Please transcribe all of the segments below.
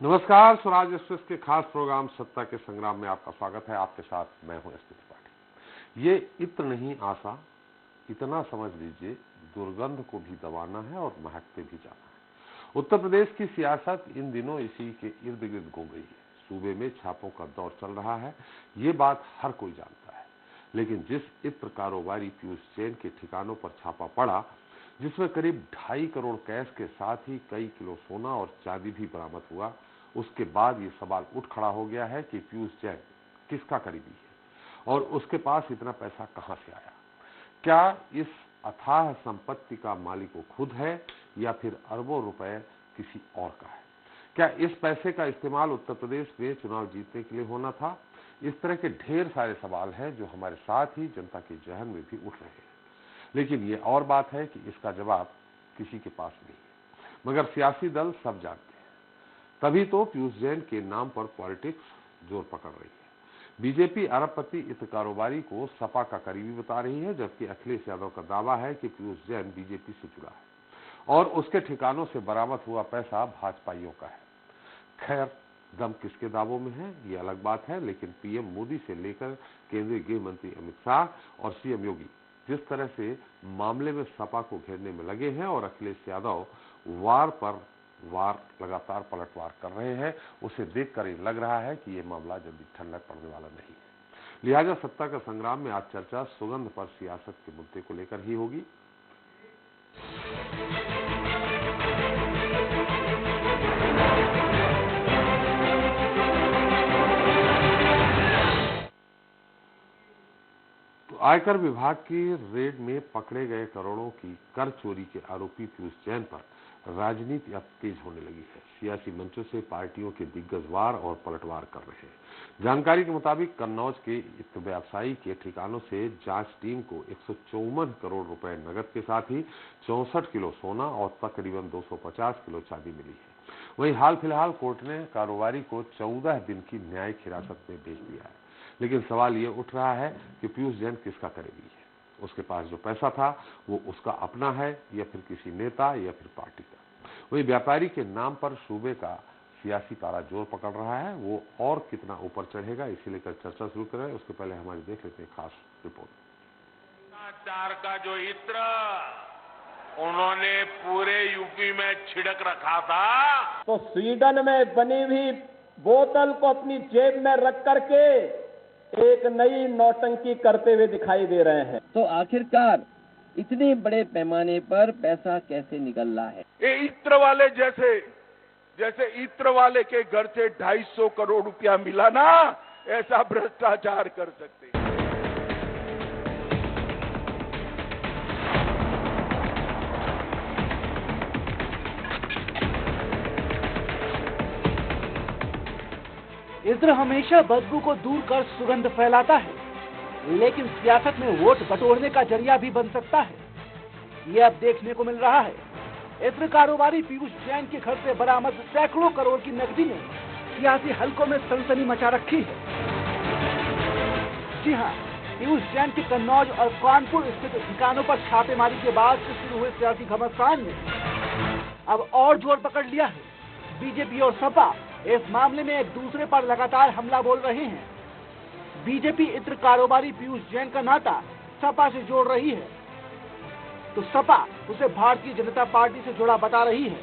नमस्कार, स्वराज एक्सप्रेस के खास प्रोग्राम सत्ता के संग्राम में आपका स्वागत है। आपके साथ मैं हूं एस पी त्रिपाठी। ये इत्र नहीं आशा, इतना समझ लीजिए, दुर्गंध को भी दबाना है और महकते भी जाना है। उत्तर प्रदेश की सियासत इन दिनों इसी के इर्द गिर्द घूम रही है। सूबे में छापों का दौर चल रहा है, ये बात हर कोई जानता है। लेकिन जिस इत्र कारोबारी पीयूष जैन के ठिकानों पर छापा पड़ा, जिसमें करीब 2.5 करोड़ कैश के साथ ही कई किलो सोना और चांदी भी बरामद हुआ, उसके बाद ये सवाल उठ खड़ा हो गया है कि पीयूष जैन किसका करीबी है और उसके पास इतना पैसा कहां से आया। क्या इस अथाह संपत्ति का मालिक वो खुद है या फिर अरबों रुपए किसी और का है? क्या इस पैसे का इस्तेमाल उत्तर प्रदेश में चुनाव जीतने के लिए होना था? इस तरह के ढेर सारे सवाल हैं जो हमारे साथ ही जनता के जहन में भी उठ रहे हैं। लेकिन ये और बात है कि इसका जवाब किसी के पास नहीं है, मगर सियासी दल सब जानते हैं। तभी तो पीयूष जैन के नाम पर पॉलिटिक्स जोर पकड़ रही है। बीजेपी अरबपति इत्र कारोबारी को सपा का करीबी बता रही है, जबकि अखिलेश यादव का दावा है कि पीयूष जैन बीजेपी से जुड़ा है और उसके ठिकानों से बरामद हुआ पैसा भाजपाइयों का है। खैर, दम किसके दावों में है ये अलग बात है, लेकिन पीएम मोदी से लेकर केंद्रीय गृह मंत्री अमित शाह और सीएम योगी जिस तरह से मामले में सपा को घेरने में लगे हैं और अखिलेश यादव वार पर वार लगातार पलटवार कर रहे हैं, उसे देखकर ये लग रहा है कि ये मामला जल्दी ठंडक पड़ने वाला नहीं है। लिहाजा सत्ता का संग्राम में आज चर्चा सुगंध पर सियासत के मुद्दे को लेकर ही होगी। आयकर विभाग की रेड में पकड़े गए करोड़ों की कर चोरी के आरोपी पीयूष जैन पर राजनीति अब तेज होने लगी है। सियासी मंचों से पार्टियों के दिग्गज वार और पलटवार कर रहे हैं। जानकारी के मुताबिक कन्नौज के इत्र व्यवसायी के ठिकानों से जांच टीम को 154 करोड़ रुपए नगद के साथ ही 64 किलो सोना और तकरीबन 250 किलो चांदी मिली है। वहीं हाल फिलहाल कोर्ट ने कारोबारी को 14 दिन की न्यायिक हिरासत में भेज दिया है। लेकिन सवाल ये उठ रहा है कि पीयूष जैन किसका करीबी है? उसके पास जो पैसा था वो उसका अपना है या फिर किसी नेता या फिर पार्टी का? वही व्यापारी के नाम पर सूबे का सियासी पारा जोर पकड़ रहा है, वो और कितना ऊपर चढ़ेगा, इसी लेकर चर्चा शुरू करें। उसके पहले हमारे देख लेते हैं खास रिपोर्ट। भ्रष्टाचार का जो इत्र उन्होंने पूरे यूपी में छिड़क रखा था, तो स्वीडन में बनी हुई बोतल को अपनी जेब में रख करके एक नई नौटंकी करते हुए दिखाई दे रहे हैं। तो आखिरकार इतने बड़े पैमाने पर पैसा कैसे निकल रहा है? ये इत्र वाले जैसे इत्र वाले के घर से 250 करोड़ रुपया मिला ना, ऐसा भ्रष्टाचार कर सकते हैं। इत्र हमेशा बदबू को दूर कर सुगंध फैलाता है, लेकिन सियासत में वोट बटोरने का जरिया भी बन सकता है। ये अब देखने को मिल रहा है। इत्र कारोबारी पीयूष जैन के घर से बरामद सैकड़ों करोड़ की नकदी ने सियासी हलकों में सनसनी मचा रखी है। जी हाँ, पीयूष जैन के कन्नौज और कानपुर स्थित ठिकानों पर छापेमारी के बाद से शुरू हुए सियासी घमासान ने अब और जोर पकड़ लिया है। बीजेपी और सपा इस मामले में एक दूसरे पर लगातार हमला बोल रहे हैं। बीजेपी इत्र कारोबारी पीयूष जैन का नाता सपा से जोड़ रही है, तो सपा उसे भारतीय जनता पार्टी से जुड़ा बता रही है।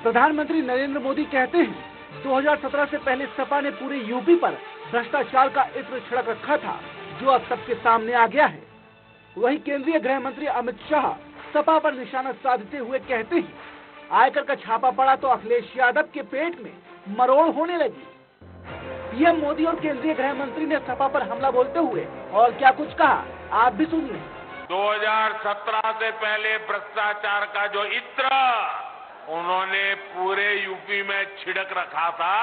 प्रधानमंत्री नरेंद्र मोदी कहते हैं 2017 से पहले सपा ने पूरे यूपी पर भ्रष्टाचार का इत्र छिड़क रखा था, जो अब सबके सामने आ गया है। वहीं केंद्रीय गृह मंत्री अमित शाह सपा पर निशाना साधते हुए कहते हैं आयकर का छापा पड़ा तो अखिलेश यादव के पेट में मरोड़ होने लगी। पीएम मोदी और केंद्रीय गृह मंत्री ने सपा पर हमला बोलते हुए और क्या कुछ कहा, आप भी सुनिए। 2017 से पहले भ्रष्टाचार का जो इत्र उन्होंने पूरे यूपी में छिड़क रखा था,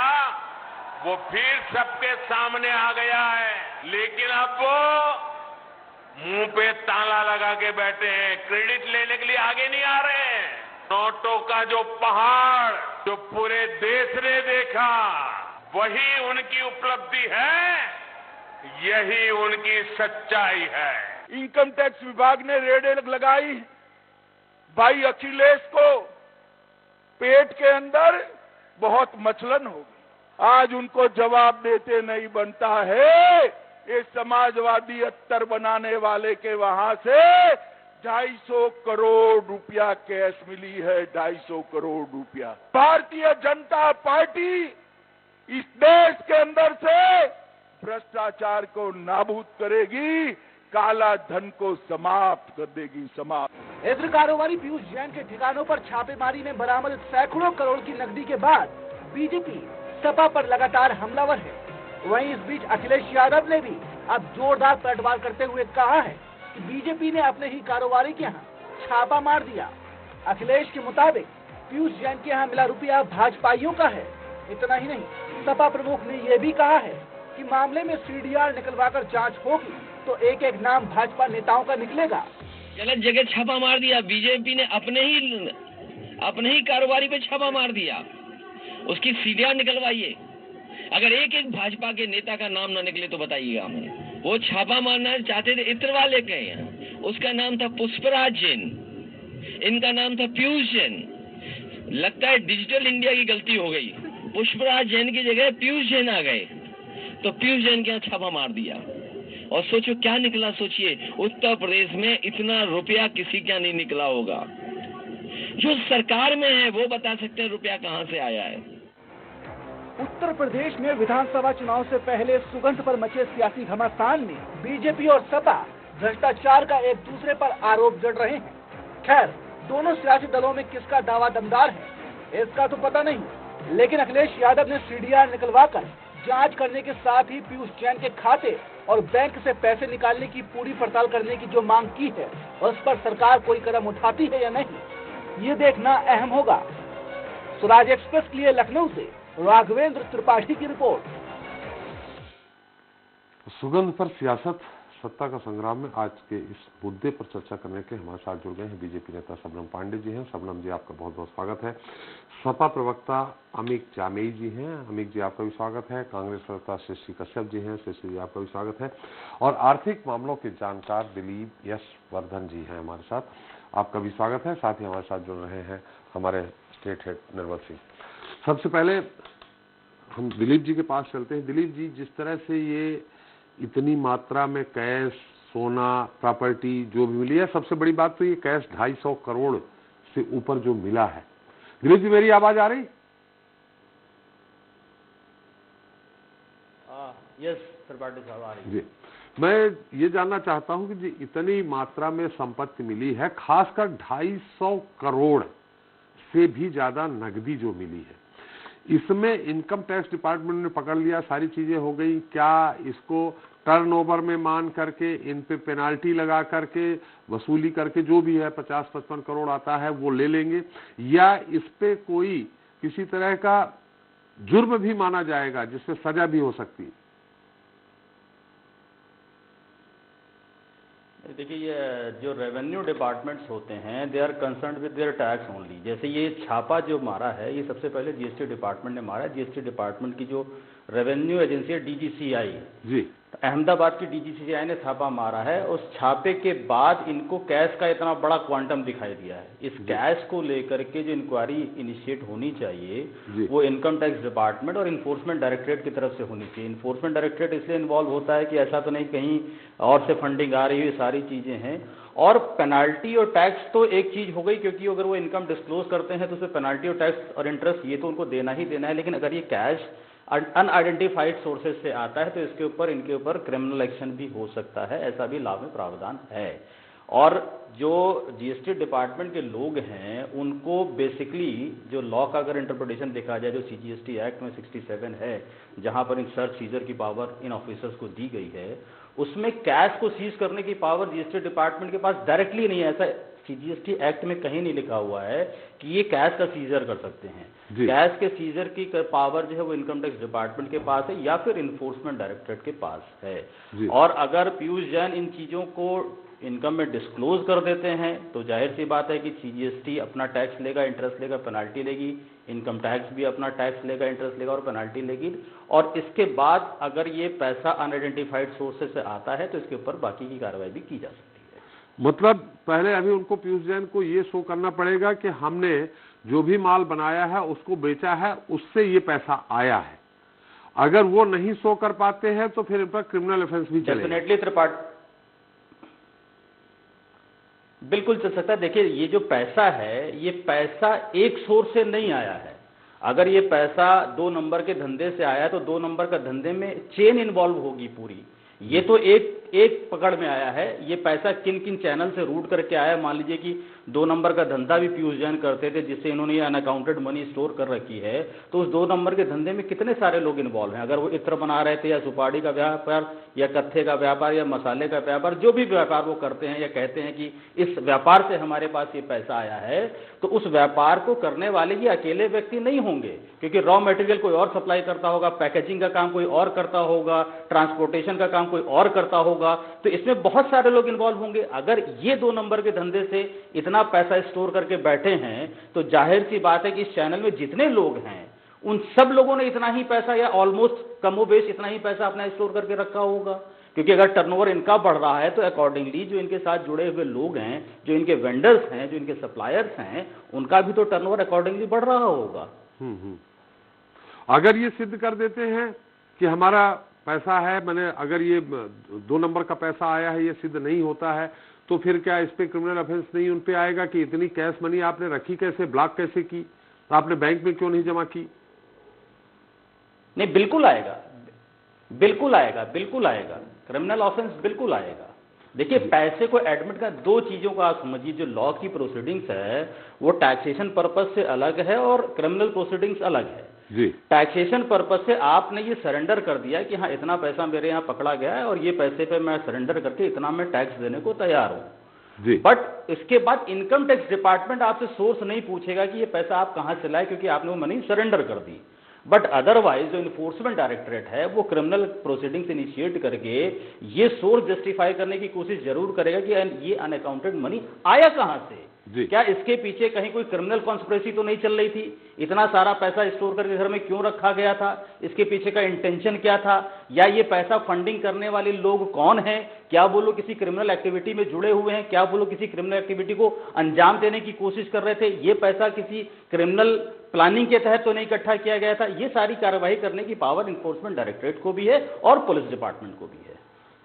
वो फिर सबके सामने आ गया है। लेकिन अब वो मुंह पे ताला लगा के बैठे हैं, क्रेडिट लेने के लिए आगे नहीं आ रहे हैं। नोटों का जो पहाड़ जो पूरे देश ने देखा, वही उनकी उपलब्धि है, यही उनकी सच्चाई है। इनकम टैक्स विभाग ने रेड लगाई, भाई अखिलेश को पेट के अंदर बहुत मचलन होगी। आज उनको जवाब देते नहीं बनता है। ये समाजवादी अत्तर बनाने वाले के वहां से 250 करोड़ रुपया कैश मिली है, 250 करोड़ रुपया। भारतीय जनता पार्टी इस देश के अंदर से भ्रष्टाचार को नाबूद करेगी, काला धन को समाप्त कर देगी, समाप्त। इत्र कारोबारी पीयूष जैन के ठिकानों पर छापेमारी में बरामद सैकड़ों करोड़ की नकदी के बाद बीजेपी सपा पर लगातार हमलावर है। वहीं इस बीच अखिलेश यादव ने भी अब जोरदार पलटवार करते हुए कहा है कि बीजेपी ने अपने ही कारोबारी के यहाँ छापा मार दिया। अखिलेश के मुताबिक पीयूष जैन के यहाँ मिला रुपया भाजपाइयों का है। इतना ही नहीं, सपा प्रमुख ने यह भी कहा है कि मामले में सीडीआर निकलवाकर जांच होगी तो एक एक नाम भाजपा नेताओं का निकलेगा। गलत जगह छापा मार दिया। बीजेपी ने अपने ही कारोबारी पे छापा मार दिया। उसकी सीडीआर निकलवाइए। अगर एक एक भाजपा के नेता का नाम ना निकले तो बताइएगा हमें। वो छापा मारना चाहते थे इत्र वाले के यहाँ। उसका नाम था पुष्पराज जैन, इनका नाम था पीयूष जैन। लगता है डिजिटल इंडिया की गलती हो गई। पुष्पराज जैन की जगह पीयूष जैन आ गए, तो पीयूष जैन के यहाँ छापा मार दिया। और सोचो क्या निकला। सोचिए, उत्तर प्रदेश में इतना रुपया किसी का नहीं निकला होगा। जो सरकार में है वो बता सकते हैं रुपया कहाँ से आया है। उत्तर प्रदेश में विधानसभा चुनाव से पहले सुगंध पर मचे सियासी घमासान में बीजेपी और सपा भ्रष्टाचार का एक दूसरे पर आरोप जड़ रहे हैं। खैर, दोनों सियासी दलों में किसका दावा दमदार है इसका तो पता नहीं, लेकिन अखिलेश यादव ने सीडीआर निकलवाकर जांच करने के साथ ही पीयूष जैन के खाते और बैंक से पैसे निकालने की पूरी पड़ताल करने की जो मांग की है, उस पर सरकार कोई कदम उठाती है या नहीं, ये देखना अहम होगा। स्वराज एक्सप्रेस के लिए लखनऊ से राघवेंद्र त्रिपाठी की रिपोर्ट। सुगंध पर सियासत, सत्ता का संग्राम में आज के इस मुद्दे पर चर्चा करने के हमारे साथ जुड़ गए हैं बीजेपी नेता शबनम पांडे जी हैं। शबनम जी, आपका बहुत बहुत स्वागत है। सपा प्रवक्ता अमिक जामेई जी हैं। अमिक जी, आपका भी स्वागत है। कांग्रेस प्रवक्ता शशि कश्यप जी हैं। शशि जी, आपका भी स्वागत है। और आर्थिक मामलों के जानकार दिलीप यशवर्धन जी हैं हमारे साथ, आपका भी स्वागत है। साथ ही हमारे साथ जुड़ रहे हैं हमारे स्टेट हेड निर्मल सिंह। सबसे पहले हम दिलीप जी के पास चलते हैं। दिलीप जी, जिस तरह से ये इतनी मात्रा में कैश, सोना, प्रॉपर्टी जो भी मिली है, सबसे बड़ी बात तो ये कैश 250 करोड़ से ऊपर जो मिला है। दिलीप जी, मेरी आवाज आ रही? यस त्रिपाठी साहब, आ रही जी। मैं ये जानना चाहता हूं कि जी इतनी मात्रा में संपत्ति मिली है, खासकर 250 करोड़ से भी ज्यादा नकदी जो मिली है, इसमें इनकम टैक्स डिपार्टमेंट ने पकड़ लिया, सारी चीजें हो गई। क्या इसको टर्नओवर में मान करके इन पे पेनाल्टी लगा करके वसूली करके जो भी है 50-55 करोड़ आता है वो ले लेंगे, या इस पे कोई किसी तरह का जुर्म भी माना जाएगा जिससे सजा भी हो सकती है? देखिए, ये जो रेवेन्यू डिपार्टमेंट्स होते हैं, they are concerned with their tax only. जैसे ये छापा जो मारा है, ये सबसे पहले जीएसटी डिपार्टमेंट ने मारा है। जीएसटी डिपार्टमेंट की जो रेवेन्यू एजेंसी है डीजीसीआई जी, अहमदाबाद की डीजीसीआई ने छापा मारा है। उस छापे के बाद इनको कैश का इतना बड़ा क्वांटम दिखाई दिया है। इस कैश को लेकर के जो इंक्वायरी इनिशिएट होनी चाहिए वो इनकम टैक्स डिपार्टमेंट और इन्फोर्समेंट डायरेक्टरेट की तरफ से होनी चाहिए। इन्फोर्समेंट डायरेक्टरेट इसलिए इन्वॉल्व होता है कि ऐसा तो नहीं कहीं और से फंडिंग आ रही है, सारी चीजें हैं। और पेनाल्टी और टैक्स तो एक चीज हो गई, क्योंकि अगर वो इनकम डिस्क्लोज करते हैं तो उसमें पेनाल्टी और टैक्स और इंटरेस्ट ये तो उनको देना ही देना है। लेकिन अगर ये कैश अनआइडेंटिफाइड सोर्सेज से आता है तो इसके ऊपर इनके ऊपर क्रिमिनल एक्शन भी हो सकता है, ऐसा भी लॉ में प्रावधान है। और जो जीएसटी डिपार्टमेंट के लोग हैं उनको बेसिकली जो लॉ का अगर इंटरप्रिटेशन देखा जाए, जो सीजीएसटी एक्ट में 67 है, जहां पर इन सर्च सीजर की पावर इन ऑफिसर्स को दी गई है, उसमें कैश को सीज करने की पावर जीएसटी डिपार्टमेंट के पास डायरेक्टली नहीं है। ऐसा सीजीएसटी एक्ट में कहीं नहीं लिखा हुआ है कि ये कैश का सीजर कर सकते हैं। कैश के सीजर की पावर जो है वो इनकम टैक्स डिपार्टमेंट के पास है या फिर इन्फोर्समेंट डायरेक्टरेट के पास है। और अगर पीयूष जैन इन चीजों को इनकम में डिस्क्लोज कर देते हैं तो जाहिर सी बात है कि सीजीएसटी अपना टैक्स लेगा, इंटरेस्ट लेगा, पेनाल्टी लेगी, इनकम टैक्स भी अपना टैक्स लेगा, इंटरेस्ट लेगा और पेनाल्टी लेगी। और इसके बाद अगर ये पैसा अनआइडेंटिफाइड सोर्सेज से आता है तो इसके ऊपर बाकी की कार्रवाई भी की जा सकती है। मतलब पहले अभी उनको पीयूष जैन को ये शो करना पड़ेगा कि हमने जो भी माल बनाया है उसको बेचा है, उससे ये पैसा आया है। अगर वो नहीं शो कर पाते हैं तो फिर इन पर क्रिमिनल ऑफेंस भी चलेगा। डेफिनेटली बिल्कुल चल सकता है। देखिए, ये जो पैसा है, ये पैसा एक सोर्स से नहीं आया है। अगर ये पैसा 2 नंबर के धंधे से आया तो 2 नंबर का धंधे में चेन इन्वॉल्व होगी पूरी। ये तो एक पकड़ में आया है। ये पैसा किन किन चैनल से रूट करके आया। मान लीजिए कि 2 नंबर का धंधा भी पीयूष जैन करते थे, जिससे इन्होंने ये अनअकाउंटेड मनी स्टोर कर रखी है। तो उस 2 नंबर के धंधे में कितने सारे लोग इन्वॉल्व हैं। अगर वो इत्र बना रहे थे, या सुपारी का व्यापार, या कत्थे का व्यापार, या मसाले का व्यापार, जो भी व्यापार वो करते हैं या कहते हैं कि इस व्यापार से हमारे पास ये पैसा आया है, तो उस व्यापार को करने वाले ये अकेले व्यक्ति नहीं होंगे, क्योंकि रॉ मटेरियल कोई और सप्लाई करता होगा, पैकेजिंग का काम कोई और करता होगा, ट्रांसपोर्टेशन का काम कोई और करता होगा। तो इसमें बहुत सारे लोग इन्वॉल्व होंगे। अगर ये 2 नंबर के धंधे से इतना पैसा स्टोर करके बैठे हैं, तो जाहिर सी बात है कि इस चैनल में जितने लोग हैं उन सब लोगों ने इतना ही पैसा, या ऑलमोस्ट कमोबेश इतना ही पैसा अपना स्टोर करके रखा होगा। क्योंकि अगर टर्नओवर इनका बढ़ रहा है तो अकॉर्डिंगली जो इनके साथ जुड़े हुए लोग हैं, जो इनके वेंडर्स हैं, जो इनके सप्लायर्स हैं, उनका भी तो टर्नओवर अकॉर्डिंगली बढ़ रहा होगा। अगर ये सिद्ध कर देते हैं कि हमारा पैसा है, मैंने अगर ये 2 नंबर का पैसा आया है, ये सिद्ध नहीं होता है, तो फिर क्या इस पे क्रिमिनल ऑफेंस नहीं उन पे आएगा कि इतनी कैश मनी आपने रखी कैसे, ब्लॉक कैसे की, आपने बैंक में क्यों नहीं जमा की? नहीं, बिल्कुल आएगा, बिल्कुल आएगा, बिल्कुल आएगा, क्रिमिनल ऑफेंस बिल्कुल आएगा। देखिए, पैसे को एडमिट का 2 चीजों को आप समझिए। जो लॉ की प्रोसीडिंग्स है वो टैक्सेशन पर्पस से अलग है और क्रिमिनल प्रोसीडिंग्स अलग है जी। टैक्सेशन पर्पस से आपने ये सरेंडर कर दिया कि हाँ, इतना पैसा मेरे यहाँ पकड़ा गया है और ये पैसे पे मैं सरेंडर करके इतना मैं टैक्स देने को तैयार हूँ जी। बट इसके बाद इनकम टैक्स डिपार्टमेंट आपसे सोर्स नहीं पूछेगा कि ये पैसा आप कहाँ से लाए, क्योंकि आपने वो मनी सरेंडर कर दी। बट अदरवाइज जो इन्फोर्समेंट डायरेक्टरेट है वो क्रिमिनल प्रोसीडिंग्स इनिशिएट करके ये सोर्स जस्टिफाई करने की कोशिश जरूर करेगा कि ये अनअकाउंटेड मनी आया कहां से, क्या इसके पीछे कहीं कोई क्रिमिनल कॉन्स्पिरेसी तो नहीं चल रही थी, इतना सारा पैसा स्टोर करके घर में क्यों रखा गया था, इसके पीछे का इंटेंशन क्या था, या ये पैसा फंडिंग करने वाले लोग कौन हैं, क्या वो लोग किसी क्रिमिनल एक्टिविटी में जुड़े हुए हैं, क्या वो लोग किसी क्रिमिनल एक्टिविटी को अंजाम देने की कोशिश कर रहे थे, ये पैसा किसी क्रिमिनल प्लानिंग के तहत तो नहीं इकट्ठा किया गया था। ये सारी कार्रवाई करने की पावर इन्फोर्समेंट डायरेक्टरेट को भी है और पुलिस डिपार्टमेंट को भी है।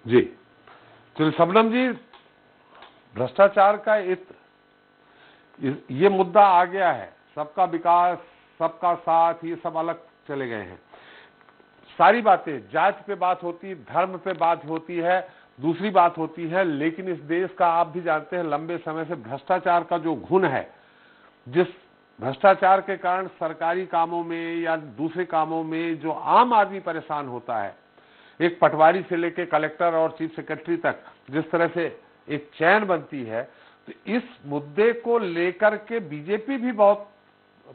जी। तो शबनम जी, भ्रष्टाचार का ये मुद्दा आ गया है, सबका विकास, सबका साथ, ये सब अलग चले गए हैं। सारी बातें जात पे बात होती, धर्म पे बात होती है, दूसरी बात होती है, लेकिन इस देश का आप भी जानते हैं लंबे समय से भ्रष्टाचार का जो घुन है, जिस भ्रष्टाचार के कारण सरकारी कामों में या दूसरे कामों में जो आम आदमी परेशान होता है, एक पटवारी से लेकर कलेक्टर और चीफ सेक्रेटरी तक जिस तरह से एक चैन बनती है, तो इस मुद्दे को लेकर के बीजेपी भी बहुत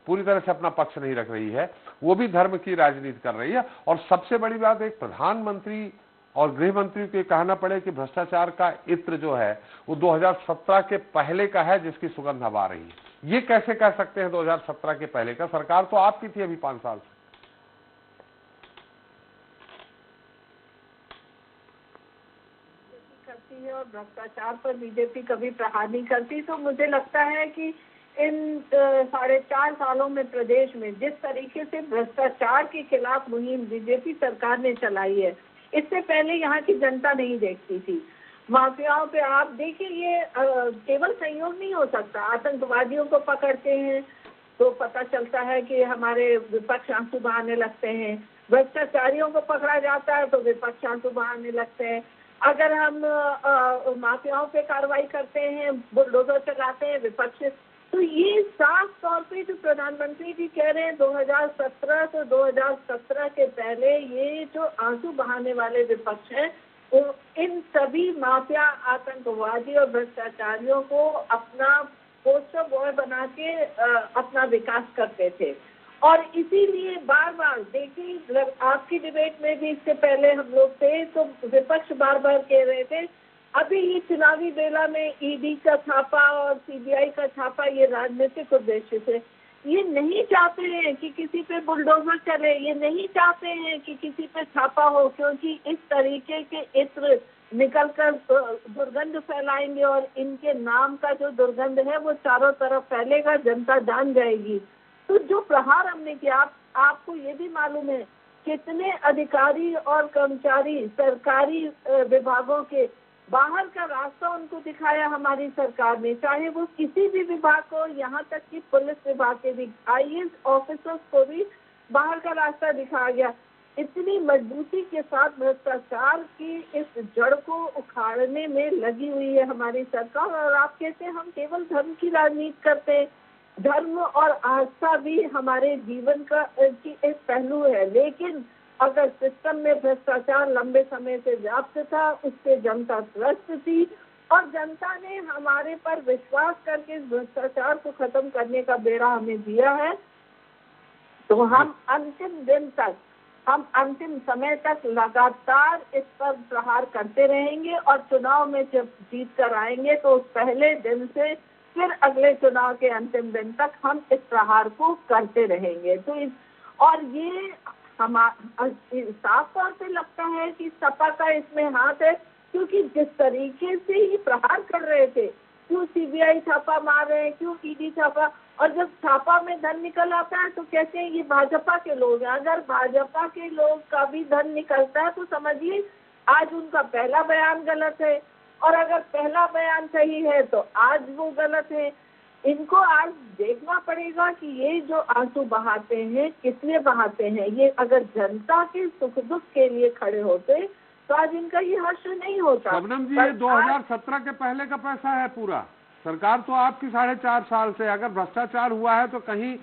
पूरी तरह से अपना पक्ष नहीं रख रही है, वो भी धर्म की राजनीति कर रही है। और सबसे बड़ी बात, एक प्रधानमंत्री और गृह मंत्री को कहना पड़े कि भ्रष्टाचार का इत्र जो है वो 2017 के पहले का है, जिसकी सुगंध अब आ रही है। ये कैसे कह सकते हैं 2017 के पहले का? सरकार तो आपकी थी अभी 5 साल से। करती है और भ्रष्टाचार पर बीजेपी कभी प्रहार नहीं करती। तो मुझे लगता है कि इन 4.5 सालों में प्रदेश में जिस तरीके से भ्रष्टाचार के खिलाफ मुहिम बीजेपी सरकार ने चलाई है, इससे पहले यहाँ की जनता नहीं देखती थी। माफियाओं पे आप देखिए, ये केवल संयोग नहीं हो सकता। आतंकवादियों को पकड़ते हैं तो पता चलता है कि हमारे विपक्ष आंसू बहाने लगते हैं, भ्रष्टाचारियों को पकड़ा जाता है तो विपक्ष आंसू बहाने लगते हैं। अगर हम माफियाओं पे कार्रवाई करते हैं, बुलडोजर चलाते हैं विपक्ष। तो ये साफ तौर पे जो प्रधानमंत्री जी कह रहे हैं 2017, तो 2017 के पहले ये जो आंसू बहाने वाले विपक्ष हैं, इन सभी माफिया, आतंकवादी और भ्रष्टाचारियों को अपना पोस्टर बॉय बना के अपना विकास करते थे। और इसीलिए बार बार देखिए, आपकी डिबेट में भी इससे पहले हम लोग थे तो विपक्ष बार बार कह रहे थे अभी ये चुनावी बेला में ईडी का छापा और सीबीआई का छापा ये राजनीतिक उद्देश्य से, ये नहीं चाहते हैं कि किसी पे बुलडोजर चले, ये नहीं चाहते हैं कि किसी पे छापा हो, क्योंकि इस तरीके के इत्र निकलकर दुर्गंध फैलाएंगे और इनके नाम का जो दुर्गंध है वो चारों तरफ फैलेगा, जनता जान जाएगी। तो जो प्रहार हमने किया, आपको ये भी मालूम है कितने अधिकारी और कर्मचारी सरकारी विभागों के बाहर का रास्ता उनको दिखाया हमारी सरकार ने, चाहे वो किसी भी विभाग को, यहाँ तक कि पुलिस विभाग के भी IAS ऑफिसर्स को भी बाहर का रास्ता दिखाया गया। इतनी मजबूती के साथ भ्रष्टाचार की इस जड़ को उखाड़ने में लगी हुई है हमारी सरकार। और आप कहते हैं हम केवल धर्म की राजनीति करते हैं, धर्म और आस्था भी हमारे जीवन का की एक पहलू है, लेकिन अगर सिस्टम में भ्रष्टाचार लंबे समय से व्याप्त था, उससे जनता त्रस्त थी और जनता ने हमारे पर विश्वास करके इस भ्रष्टाचार को खत्म करने का बेड़ा हमें दिया है। तो हम अंतिम दिन तक, हम अंतिम समय तक लगातार इस पर प्रहार करते रहेंगे और चुनाव में जब जीत कर आएंगे तो उस पहले दिन से फिर अगले चुनाव के अंतिम दिन तक हम इस प्रहार को करते रहेंगे। तो और ये साफ तौर पे लगता है कि सपा का इसमें हाथ है, क्योंकि जिस तरीके से ही प्रहार कर रहे थे, क्यों CBI छापा मार रहे हैं, क्यों ED छापा, और जब छापा में धन निकल आता है तो कहते हैं ये भाजपा के लोग हैं। अगर भाजपा के लोग का भी धन निकलता है तो समझिए आज उनका पहला बयान गलत है, और अगर पहला बयान सही है तो आज वो गलत है। इनको आज देखना पड़ेगा कि ये जो आंसू बहाते हैं किस लिए बहाते हैं। ये अगर जनता के सुख दुख के लिए खड़े होते तो आज इनका ये हर्ष नहीं होता। शबनम जी, ये 2017 के पहले का पैसा है पूरा। सरकार तो आपकी 4.5 साल से, अगर भ्रष्टाचार हुआ है तो कहीं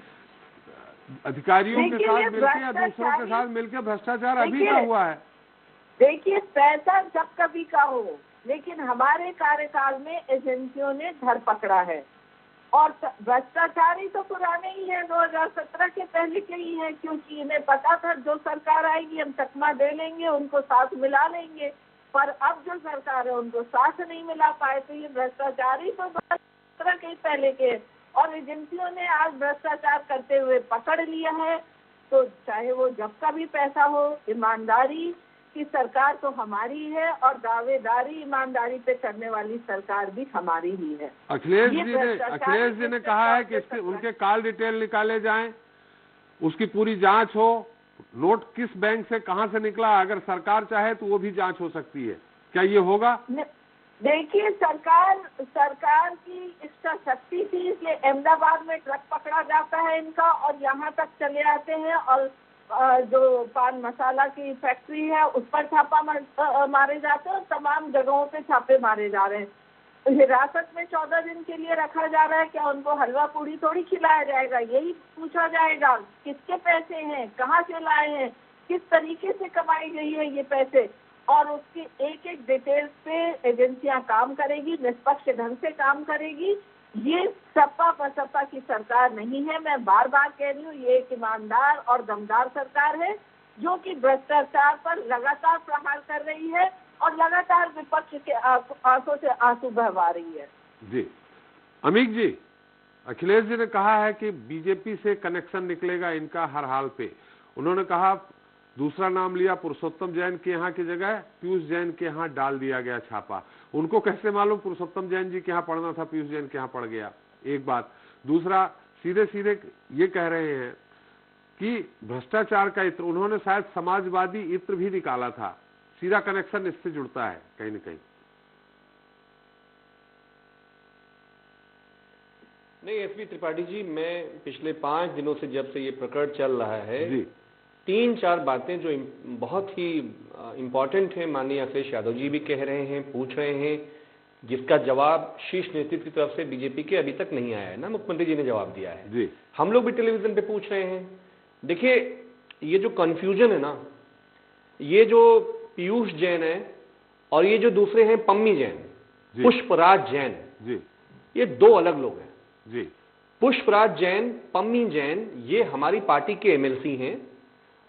अधिकारियों के साथ मिलकर या दूसरों के साथ मिलकर भ्रष्टाचार अभी का हुआ है। देखिए, पैसा जब कभी का हो, लेकिन हमारे कार्यकाल में एजेंसियों ने धर पकड़ा है, और भ्रष्टाचारी तो पुराने ही है, 2017 के पहले के ही है, क्योंकि इन्हें पता था जो सरकार आएगी हम चकमा दे लेंगे, उनको साथ मिला लेंगे। पर अब जो सरकार है उनको साथ नहीं मिला पाए, तो ये भ्रष्टाचारी तो 2017 के पहले के, और एजेंसियों ने आज भ्रष्टाचार करते हुए पकड़ लिया है। तो चाहे वो जब का भी पैसा हो, ईमानदारी की सरकार तो हमारी है, और दावेदारी ईमानदारी पे करने वाली सरकार भी हमारी ही है। अखिलेश जी ने कहा है कि उनके कॉल डिटेल निकाले जाएं, उसकी पूरी जांच हो, नोट किस बैंक से कहां से निकला, अगर सरकार चाहे तो वो भी जांच हो सकती है। क्या ये होगा? देखिए, सरकार की इच्छा शक्ति थी, इसलिए अहमदाबाद में ट्रक पकड़ा जाता है इनका और यहाँ तक चले आते हैं, और जो पान मसाला की फैक्ट्री है उस पर छापा मारे जाते हैं, और तमाम जगहों पे छापे मारे जा रहे हैं। हिरासत में 14 दिन के लिए रखा जा रहा है, क्या उनको हलवा पूड़ी थोड़ी खिलाया जाएगा? यही पूछा जाएगा किसके पैसे हैं, कहाँ से लाए हैं, किस तरीके से कमाई गई है ये पैसे, और उसकी एक एक डिटेल्स पे एजेंसियां काम करेगी, निष्पक्ष ढंग से काम करेगी। ये सपा बसपा की सरकार नहीं है, मैं बार बार कह रही हूँ, ये एक ईमानदार और दमदार सरकार है जो कि भ्रष्टाचार पर लगातार प्रहार कर रही है और लगातार विपक्ष के आंखों से आंसू बहवा रही है। जी अमीक जी, अखिलेश जी ने कहा है कि बीजेपी से कनेक्शन निकलेगा इनका हर हाल पे। उन्होंने कहा, दूसरा नाम लिया पुरुषोत्तम जैन के यहाँ की जगह पीयूष जैन के यहाँ डाल दिया गया छापा। उनको कैसे मालूम पुरुषोत्तम जैन जी के यहाँ पढ़ना था, पीयूष जैन के यहाँ पड़ गया? एक बात। दूसरा, सीधे सीधे ये कह रहे हैं कि भ्रष्टाचार का इत्र, उन्होंने शायद समाजवादी इत्र भी निकाला था। सीधा कनेक्शन इससे जुड़ता है कहीं न कहीं। नहीं एसपी त्रिपाठी जी, मैं पिछले 5 दिनों से जब से ये प्रकरण चल रहा है जी, 3-4 बातें जो बहुत ही इम्पोर्टेंट है, माननीय अखिलेश यादव जी भी कह रहे हैं, पूछ रहे हैं, जिसका जवाब शीर्ष नेतृत्व की तरफ से बीजेपी के अभी तक नहीं आया है ना। मुख्यमंत्री जी ने जवाब दिया है जी। हम लोग भी टेलीविजन पे पूछ रहे हैं। देखिए, ये जो कंफ्यूजन है ना, ये जो पीयूष जैन है और ये जो दूसरे हैं पम्मी जैन, पुष्पराज जैन जी, ये 2 अलग लोग हैं जी। पुष्पराज जैन, पम्मी जैन, ये हमारी पार्टी के एमएलसी हैं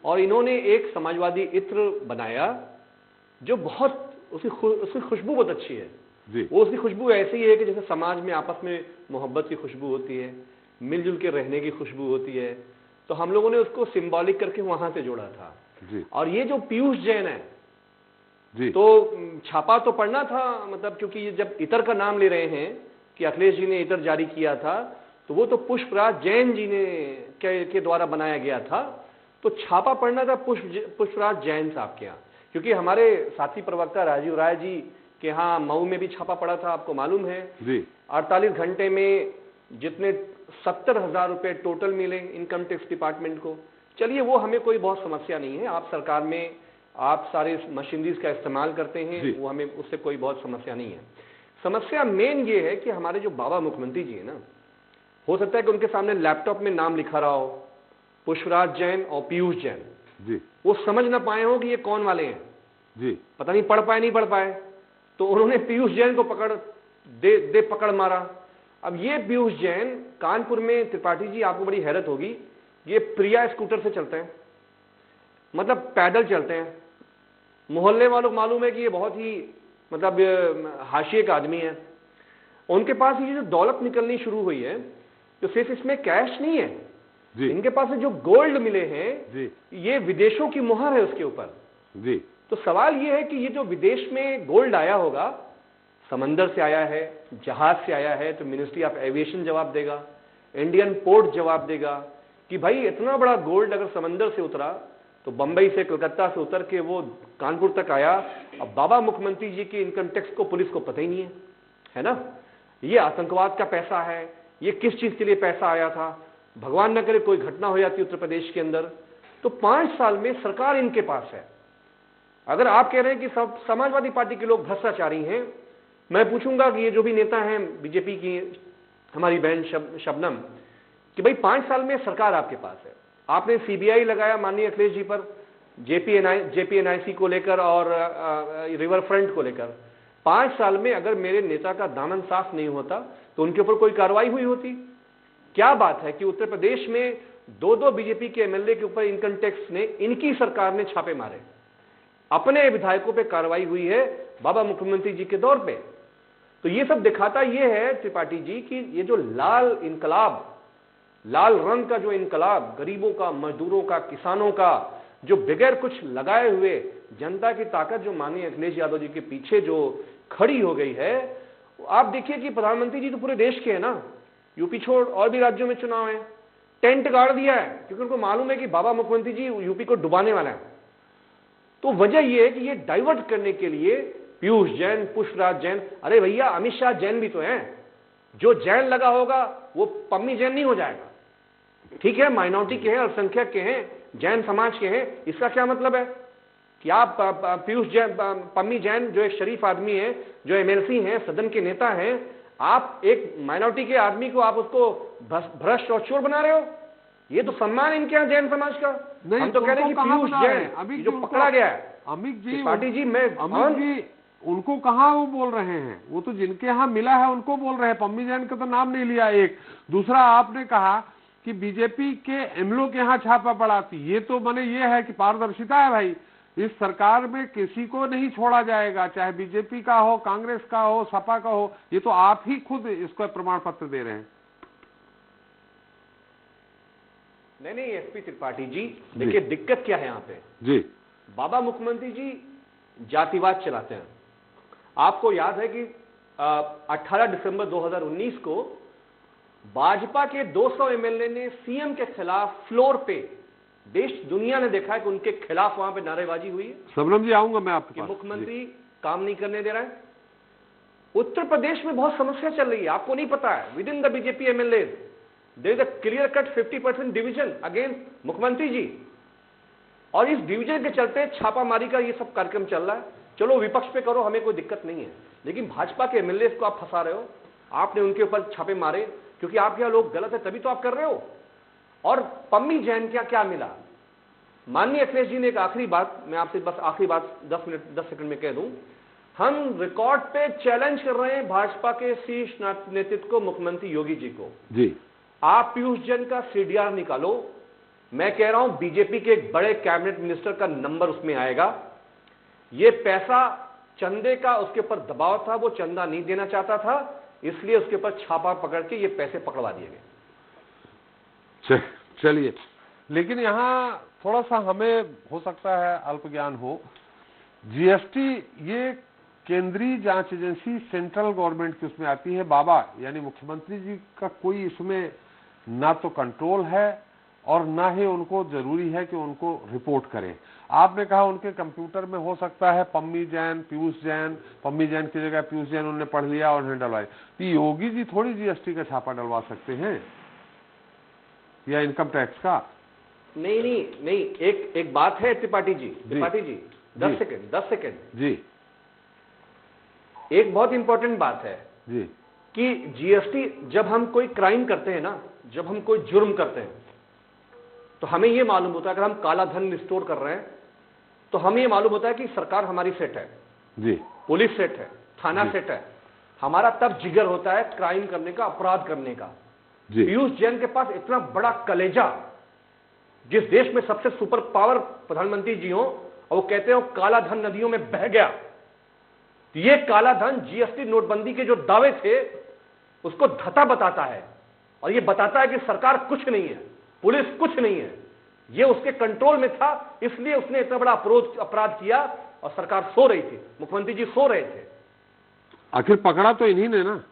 और इन्होंने एक समाजवादी इत्र बनाया जो बहुत उसकी खुशबू बहुत अच्छी है जी। वो उसकी खुशबू ऐसी है कि जैसे समाज में आपस में मोहब्बत की खुशबू होती है, मिलजुल के रहने की खुशबू होती है। तो हम लोगों ने उसको सिंबॉलिक करके वहां से जोड़ा था जी। और ये जो पीयूष जैन है जी। तो छापा तो पड़ना था, मतलब क्योंकि ये जब इतर का नाम ले रहे हैं कि अखिलेश जी ने इतर जारी किया था, तो वो तो पुष्पराज जैन जी ने के द्वारा बनाया गया था, तो छापा पड़ना था पुष्पराज जैन साहब के यहाँ। क्योंकि हमारे साथी प्रवक्ता राजीव राय जी के यहाँ मऊ में भी छापा पड़ा था, आपको मालूम है जी। 48 घंटे में जितने 70,000 रुपए टोटल मिले इनकम टैक्स डिपार्टमेंट को। चलिए वो हमें कोई बहुत समस्या नहीं है, आप सरकार में आप सारे मशीनरीज का इस्तेमाल करते हैं, वो हमें उससे कोई बहुत समस्या नहीं है। समस्या मेन ये है कि हमारे जो बाबा मुख्यमंत्री जी है ना, हो सकता है कि उनके सामने लैपटॉप में नाम लिखा रहा हो पुष्पराज जैन और पीयूष जैन जी, वो समझ ना पाए हो कि ये कौन वाले हैं जी, पता नहीं पढ़ पाए नहीं पढ़ पाए, तो उन्होंने पीयूष जैन को पकड़ मारा। अब ये पीयूष जैन कानपुर में, त्रिपाठी जी आपको बड़ी हैरत होगी, ये प्रिया स्कूटर से चलते हैं, मतलब पैदल चलते हैं। मोहल्ले वालों को मालूम है कि ये बहुत ही मतलब हाशिए का आदमी है। उनके पास ये जो दौलत निकलनी शुरू हुई है, तो सिर्फ इसमें कैश नहीं है जी, इनके पास जो गोल्ड मिले हैं जी, ये विदेशों की मुहर है उसके ऊपर जी। तो सवाल ये है कि ये जो विदेश में गोल्ड आया होगा, समंदर से आया है, जहाज से आया है, तो मिनिस्ट्री ऑफ एविएशन जवाब देगा, इंडियन पोर्ट जवाब देगा कि भाई इतना बड़ा गोल्ड अगर समंदर से उतरा तो बंबई से, कलकत्ता से उतर के वो कानपुर तक आया। अब बाबा मुख्यमंत्री जी की इनकम टैक्स को पुलिस को पता ही नहीं है ना, ये आतंकवाद का पैसा है, ये किस चीज के लिए पैसा आया था, भगवान न करे कोई घटना हो जाती उत्तर प्रदेश के अंदर, तो 5 साल में सरकार इनके पास है। अगर आप कह रहे हैं कि सब समाजवादी पार्टी के लोग भ्रष्टाचारी हैं, मैं पूछूंगा कि ये जो भी नेता हैं बीजेपी की, हमारी बहन शबनम, कि भाई 5 साल में सरकार आपके पास है, आपने सीबीआई लगाया माननीय अखिलेश जी पर, जेपीएनआईसी को लेकर और रिवर फ्रंट को लेकर। 5 साल में अगर मेरे नेता का दामन साफ नहीं होता तो उनके ऊपर कोई कार्रवाई हुई होती? क्या बात है कि उत्तर प्रदेश में 2 बीजेपी के एमएलए के ऊपर इनकम टैक्स ने, इनकी सरकार ने छापे मारे, अपने विधायकों पे कार्रवाई हुई है बाबा मुख्यमंत्री जी के दौर पे। तो ये सब दिखाता ये है त्रिपाठी जी कि ये जो लाल इनकलाब, लाल रंग का जो इनकलाब, गरीबों का, मजदूरों का, किसानों का, जो बगैर कुछ लगाए हुए जनता की ताकत जो माननीय अखिलेश यादव जी के पीछे जो खड़ी हो गई है, आप देखिए कि प्रधानमंत्री जी तो पूरे देश के हैं ना, यूपी छोड़ और भी राज्यों में चुनाव है, टेंट गाड़ दिया है क्योंकि उनको मालूम है कि बाबा मुख्यमंत्री जी यूपी को डुबाने वाला है। तो वजह यह है कि ये डाइवर्ट करने के लिए पीयूष जैन, पुष्पराज जैन, अरे भैया अमित शाह जैन भी तो हैं, जो जैन लगा होगा वो पम्मी जैन नहीं हो जाएगा, ठीक है, माइनॉरिटी के हैं, अल्पसंख्यक के हैं, जैन समाज के हैं, इसका क्या मतलब है कि आप पीयूष जैन, पम्मी जैन जो एक शरीफ आदमी है, जो एमएलसी हैं, सदन के नेता हैं, आप एक माइनॉरिटी के आदमी को आप उसको भ्रष्ट और चोर बना रहे हो? ये तो सम्मान इनके यहाँ जैन समाज का। हम तो कह रहे हैं कि पीयूष जैन जो पकड़ा गया है, अमित जी, पार्टी जी, अमित जी उनको कहाँ वो बोल रहे हैं, वो तो जिनके यहाँ मिला है उनको बोल रहे हैं, पम्मी जैन का तो नाम नहीं लिया। एक दूसरा आपने कहा कि बीजेपी के एमएलए के यहाँ छापा पड़ा, ये तो माने ये है कि पारदर्शिता है भाई, इस सरकार में किसी को नहीं छोड़ा जाएगा, चाहे बीजेपी का हो, कांग्रेस का हो, सपा का हो, ये तो आप ही खुद इसका प्रमाण पत्र दे रहे हैं। नहीं एसपी त्रिपाठी जी, देखिए दिक्कत क्या है यहाँ पे जी, बाबा मुख्यमंत्री जी जातिवाद चलाते हैं। आपको याद है कि 18 दिसंबर 2019 को भाजपा के 200 एमएलए ने सीएम के खिलाफ फ्लोर पे, देश दुनिया ने देखा है कि उनके खिलाफ वहां पे नारेबाजी हुई है। सबनम जी आऊंगा मैं आपके पास। मुख्यमंत्री काम नहीं करने दे रहा है। उत्तर प्रदेश में बहुत समस्या चल रही है, आपको नहीं पता है, within the BJP MLA there is a clear cut 50% division against मुख्यमंत्री जी, और इस डिवीजन के चलते छापामारी का ये सब कार्यक्रम चल रहा है। चलो विपक्ष पे करो, हमें कोई दिक्कत नहीं है, लेकिन भाजपा के एमएलए को आप फंसा रहे हो, आपने उनके ऊपर छापे मारे क्योंकि आपके यहाँ लोग गलत है तभी तो आप कर रहे हो। और पम्मी जैन क्या मिला? माननीय अखिलेश जी ने एक आखिरी बात, मैं आपसे बस आखिरी बात 10 सेकंड में कह दूं, हम रिकॉर्ड पे चैलेंज कर रहे हैं भाजपा के शीर्ष नेतृत्व को, मुख्यमंत्री योगी जी को जी, आप पीयूष जैन का सीडीआर निकालो। मैं कह रहा हूं बीजेपी के एक बड़े कैबिनेट मिनिस्टर का नंबर उसमें आएगा। ये पैसा चंदे का उसके ऊपर दबाव था, वो चंदा नहीं देना चाहता था, इसलिए उसके ऊपर छापा पकड़ के ये पैसे पकड़वा दिए गए। चलिए, लेकिन यहाँ थोड़ा सा हमें हो सकता है अल्प ज्ञान हो, जीएसटी ये केंद्रीय जांच एजेंसी सेंट्रल गवर्नमेंट की उसमें आती है। बाबा यानी मुख्यमंत्री जी का कोई इसमें ना तो कंट्रोल है और ना ही उनको जरूरी है कि उनको रिपोर्ट करें। आपने कहा उनके कंप्यूटर में हो सकता है पम्मी जैन, पीयूष जैन, पम्मी जैन की जगह पीयूष जैन उन्होंने पढ़ लिया और उन्हें डलवाई। तो योगी जी थोड़ी जीएसटी का छापा डलवा सकते हैं या इनकम टैक्स का। नहीं, एक बात है त्रिपाठी जी 10 सेकेंड जी, एक बहुत इंपॉर्टेंट बात है जी कि जीएसटी जब हम कोई क्राइम करते हैं ना, जब हम कोई जुर्म करते हैं तो हमें यह मालूम होता है, अगर हम काला धन स्टोर कर रहे हैं तो हमें यह मालूम होता है कि सरकार हमारी सेट है जी, पुलिस सेट है, थाना सेट है, हमारा तब जिगर होता है क्राइम करने का, अपराध करने का। पीयूष जैन के पास इतना बड़ा कलेजा, जिस देश में सबसे सुपर पावर प्रधानमंत्री जी हो और वो कहते हो काला धन नदियों में बह गया, तो ये काला धन जीएसटी नोटबंदी के जो दावे थे उसको धता बताता है और ये बताता है कि सरकार कुछ नहीं है, पुलिस कुछ नहीं है, ये उसके कंट्रोल में था, इसलिए उसने इतना बड़ा अपराध किया और सरकार सो रही थी, मुख्यमंत्री जी सो रहे थे। आखिर पकड़ा तो इन्हीं ने ना।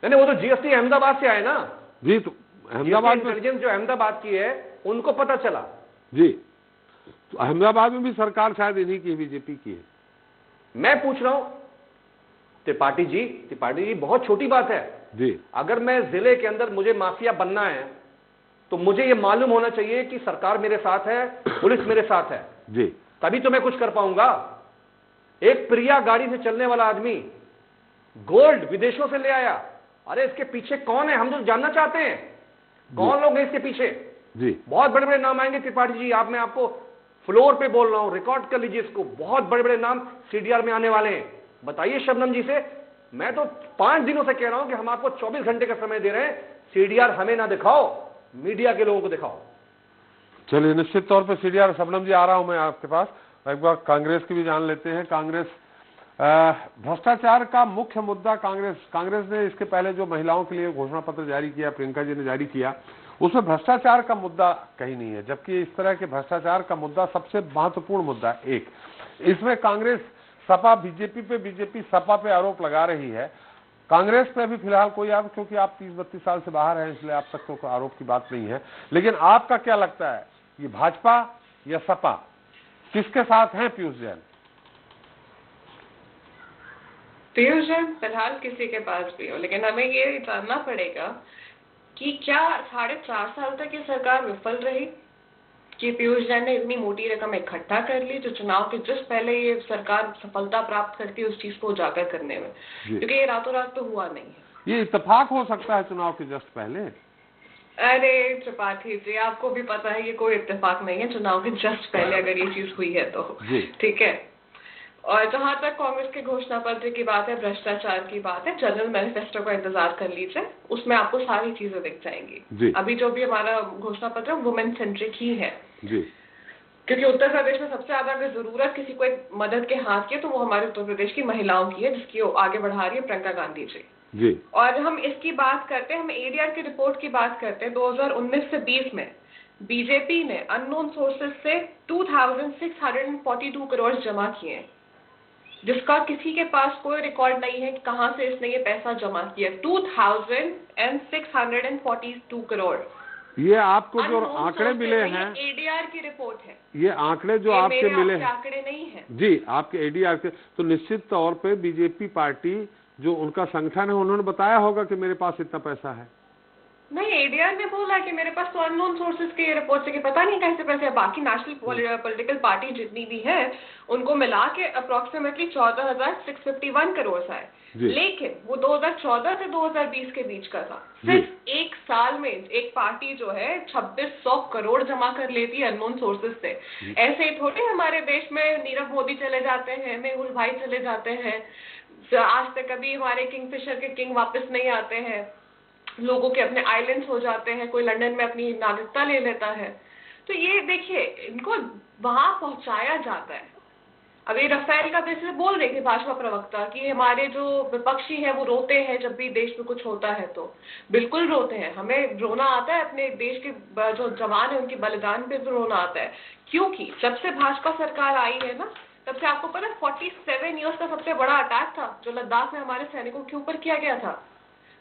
नहीं, वो तो जीएसटी अहमदाबाद से आए ना जी, तो अहमदाबाद में इंटेलिजेंस जो अहमदाबाद की है उनको पता चला जी, तो अहमदाबाद में भी सरकार शायद इन्हीं की, बीजेपी की है। मैं पूछ रहा हूं त्रिपाठी जी बहुत छोटी बात है जी। अगर मैं जिले के अंदर मुझे माफिया बनना है तो मुझे ये मालूम होना चाहिए कि सरकार मेरे साथ है, पुलिस मेरे साथ है जी, तभी तो मैं कुछ कर पाऊंगा। एक प्रिया गाड़ी से चलने वाला आदमी गोल्ड विदेशों से ले आया, अरे इसके पीछे कौन है, हम तो जानना चाहते हैं कौन लोग हैं इसके पीछे जी। बहुत बड़े बड़े नाम आएंगे त्रिपाठी जी, मैं आपको फ्लोर पे बोल रहा हूं, रिकॉर्ड कर लीजिए इसको, बहुत बड़े बड़े नाम सीडीआर में आने वाले हैं। बताइए शबनम जी से, मैं तो 5 दिनों से कह रहा हूं कि हम आपको 24 घंटे का समय दे रहे हैं, सीडीआर हमें ना दिखाओ, मीडिया के लोगों को दिखाओ। चलिए, निश्चित तौर पे सीडीआर शबनम जी आ रहा हूं मैं आपके पास। एक बार कांग्रेस की भी जान लेते हैं। कांग्रेस भ्रष्टाचार का मुख्य मुद्दा कांग्रेस ने इसके पहले जो महिलाओं के लिए घोषणा पत्र जारी किया, प्रियंका जी ने जारी किया, उसमें भ्रष्टाचार का मुद्दा कहीं नहीं है, जबकि इस तरह के भ्रष्टाचार का मुद्दा सबसे महत्वपूर्ण मुद्दा है। एक इसमें कांग्रेस सपा बीजेपी सपा पे आरोप लगा रही है, कांग्रेस पे भी फिलहाल कोई आरोप, क्योंकि आप 30-32 साल से बाहर हैं इसलिए आप तक तो कोई आरोप की बात नहीं है। लेकिन आपका क्या लगता है, ये भाजपा या सपा किसके साथ हैं पीयूष जैन? पीयूष जैन फिलहाल किसी के पास भी हो, लेकिन हमें ये जानना पड़ेगा कि क्या 4.5 साल तक ये सरकार विफल रही कि पीयूष जैन ने इतनी मोटी रकम इकट्ठा कर ली जो चुनाव के जस्ट पहले ये सरकार सफलता प्राप्त करती है उस चीज को उजागर करने में, क्योंकि ये रातों रात तो हुआ नहीं है। ये इत्तेफाक हो सकता है चुनाव के जस्ट पहले। अरे त्रिपाठी जी, आपको भी पता है ये कोई इत्तेफाक नहीं है, चुनाव के जस्ट पहले अगर ये चीज हुई है तो ठीक है। और जहां तक कांग्रेस के घोषणा पत्र की बात है, भ्रष्टाचार की बात है, जनरल मैनिफेस्टो का इंतजार कर लीजिए, उसमें आपको सारी चीजें दिख जाएंगी। अभी जो भी हमारा घोषणा पत्र वुमेन सेंट्रिक ही है जी। क्योंकि उत्तर प्रदेश में सबसे ज्यादा अगर जरूरत किसी को एक मदद के हाथ की है तो वो हमारे उत्तर प्रदेश की महिलाओं की है, जिसकी आगे बढ़ा रही है प्रियंका गांधी जी। और हम इसकी बात करते हैं, हम एडीआर की रिपोर्ट की बात करते हैं। 2019 से 20 में बीजेपी ने अननोन सोर्सेज से 2642 करोड़ जमा किए, जिसका किसी के पास कोई रिकॉर्ड नहीं है कि कहां से इसने ये पैसा जमा किया। 2642 करोड़। ये आपको जो आंकड़े मिले हैं, एडीआर की रिपोर्ट है, ये आंकड़े जो आपके मिले हैं, आंकड़े नहीं है जी, आपके एडीआर के, तो निश्चित तौर पे बीजेपी पार्टी जो उनका संगठन है उन्होंने बताया होगा कि मेरे पास इतना पैसा है। नहीं, एडीआर ने बोला कि मेरे पास तो अननोन सोर्सेज के रिपोर्ट से कि पता नहीं कैसे पैसे। बाकी नेशनल पॉलिटिकल पार्टी जितनी भी है उनको मिला के अप्रोक्सीमेटली 14,651 करोड़ आए, लेकिन वो 2014 से 2020 के बीच का था। सिर्फ एक साल में एक पार्टी जो है 2600 करोड़ जमा कर लेती है अननोन सोर्सेज से। ऐसे ही थोड़े हमारे देश में नीरव मोदी चले जाते हैं, मेहुल भाई चले जाते हैं, आज तक कभी हमारे किंगफिशर के किंग वापस नहीं आते हैं, लोगों के अपने आइलैंड्स हो जाते हैं, कोई लंदन में अपनी नागरिकता ले लेता है। तो ये देखिए, इनको वहां पहुंचाया जाता है। अभी राफेल का जैसे बोल रही थी भाजपा प्रवक्ता कि हमारे जो विपक्षी है वो रोते हैं जब भी देश में कुछ होता है, तो बिल्कुल रोते हैं। हमें रोना आता है, अपने देश के जो जवान है उनके बलिदान पे तो रोना आता है, क्योंकि जब से भाजपा सरकार आई है ना, तब से आपको पता है 47 ईयर्स का सबसे बड़ा अटैक था जो लद्दाख में हमारे सैनिकों के ऊपर किया गया था।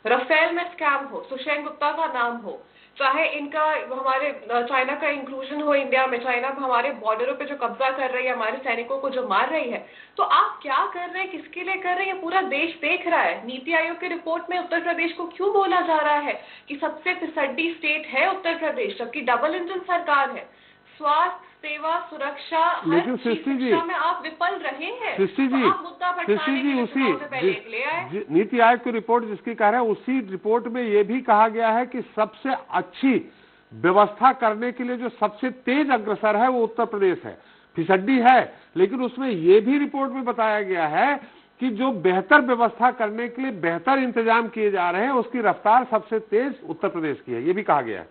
राफेल में स्कैम हो, सुषेन गुप्ता का नाम हो, चाहे इनका हमारे चाइना का इंक्लूजन हो इंडिया में, चाइना हमारे बॉर्डरों पे जो कब्जा कर रही है, हमारे सैनिकों को जो मार रही है, तो आप क्या कर रहे हैं, किसके लिए कर रहे हैं, पूरा देश देख रहा है। नीति आयोग की रिपोर्ट में उत्तर प्रदेश को क्यों बोला जा रहा है कि सबसे फिसड्डी स्टेट है उत्तर प्रदेश, जबकि डबल इंजन सरकार है। स्वास्थ्य सेवा, सुरक्षा, हर शिक्षा में आप विफल रहे हैं। सृष्टि जी, तो आप मुद्दा भटकाने के लिए चुनाव से पहले ले आए। नीति आयोग की रिपोर्ट जिसकी कह रहे हैं, उसी रिपोर्ट में ये भी कहा गया है कि सबसे अच्छी व्यवस्था करने के लिए जो सबसे तेज अग्रसर है वो उत्तर प्रदेश है। फिसड्डी है, लेकिन उसमें ये भी रिपोर्ट में बताया गया है कि जो बेहतर व्यवस्था करने के लिए बेहतर इंतजाम किए जा रहे हैं उसकी रफ्तार सबसे तेज उत्तर प्रदेश की है, ये भी कहा गया है।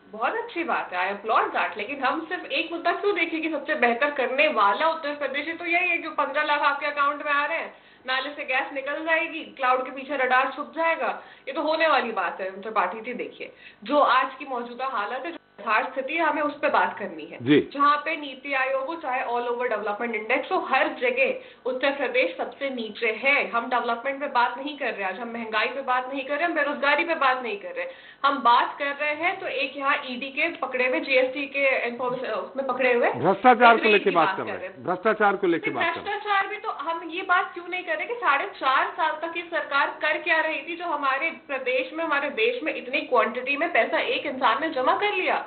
बहुत अच्छी बात है, आई अपलॉड दैट। लेकिन हम सिर्फ एक मुद्दा क्यों देखें कि सबसे बेहतर करने वाला उत्तर प्रदेश है? तो यही है कि 15 लाख आपके अकाउंट में आ रहे हैं, नाले से गैस निकल जाएगी, क्लाउड के पीछे रडार छुप जाएगा, ये तो होने वाली बात है। त्रिपाठी जी देखिए, जो आज की मौजूदा हालत है, यथार्थ स्थिति है, हमें उस पर बात करनी है। जहाँ पे नीति आयोग हो, चाहे ऑल ओवर डेवलपमेंट इंडेक्स हो, हर जगह उत्तर प्रदेश सबसे नीचे है। हम डेवलपमेंट पे बात नहीं कर रहे आज, हम महंगाई पे बात नहीं कर रहे, हम बेरोजगारी पे बात नहीं कर रहे, हम बात कर रहे हैं तो एक यहाँ ईडी के पकड़े हुए, जीएसटी के उसमें पकड़े हुए भ्रष्टाचार को लेकर बात कर रहे हैं। भ्रष्टाचार को लेकर बात कर रहे हैं। भ्रष्टाचार भी तो हम ये बात क्यों नहीं कर रहे कि 4.5 साल तक ये सरकार कर क्या रही थी, जो हमारे प्रदेश में, हमारे देश में इतनी क्वांटिटी में पैसा एक इंसान ने जमा कर लिया।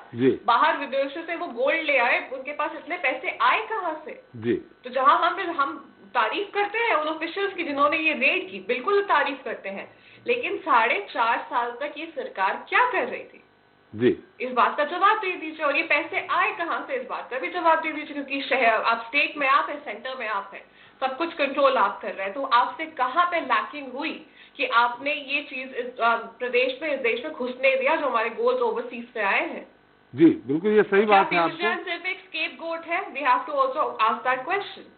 बाहर विदेशों से वो गोल्ड ले आए, उनके पास इतने पैसे आए कहाँ से? तो जहाँ हम तारीफ करते हैं उन ऑफिशियल्स की जिन्होंने ये रेड की, बिल्कुल तारीफ करते हैं, लेकिन 4.5 साल तक ये सरकार क्या कर रही थी इस बात का जवाब दे दीजिए। और ये पैसे आए कहाँ से, इस बात का भी जवाब दे दीजिए, क्योंकि शहर आप स्टेट में आप है, सेंटर में आप है, सब कुछ कंट्रोल आप कर रहे हैं। तो आपसे कहाँ पे लैकिंग हुई कि आपने ये चीज इस प्रदेश में, इस देश में घुसने दिया जो हमारे गोल्स ओवरसीज से आए हैं? जी बिल्कुल, ये सही बात है। आपको सिर्फ एक स्केपगोट है, we have to also ask that question.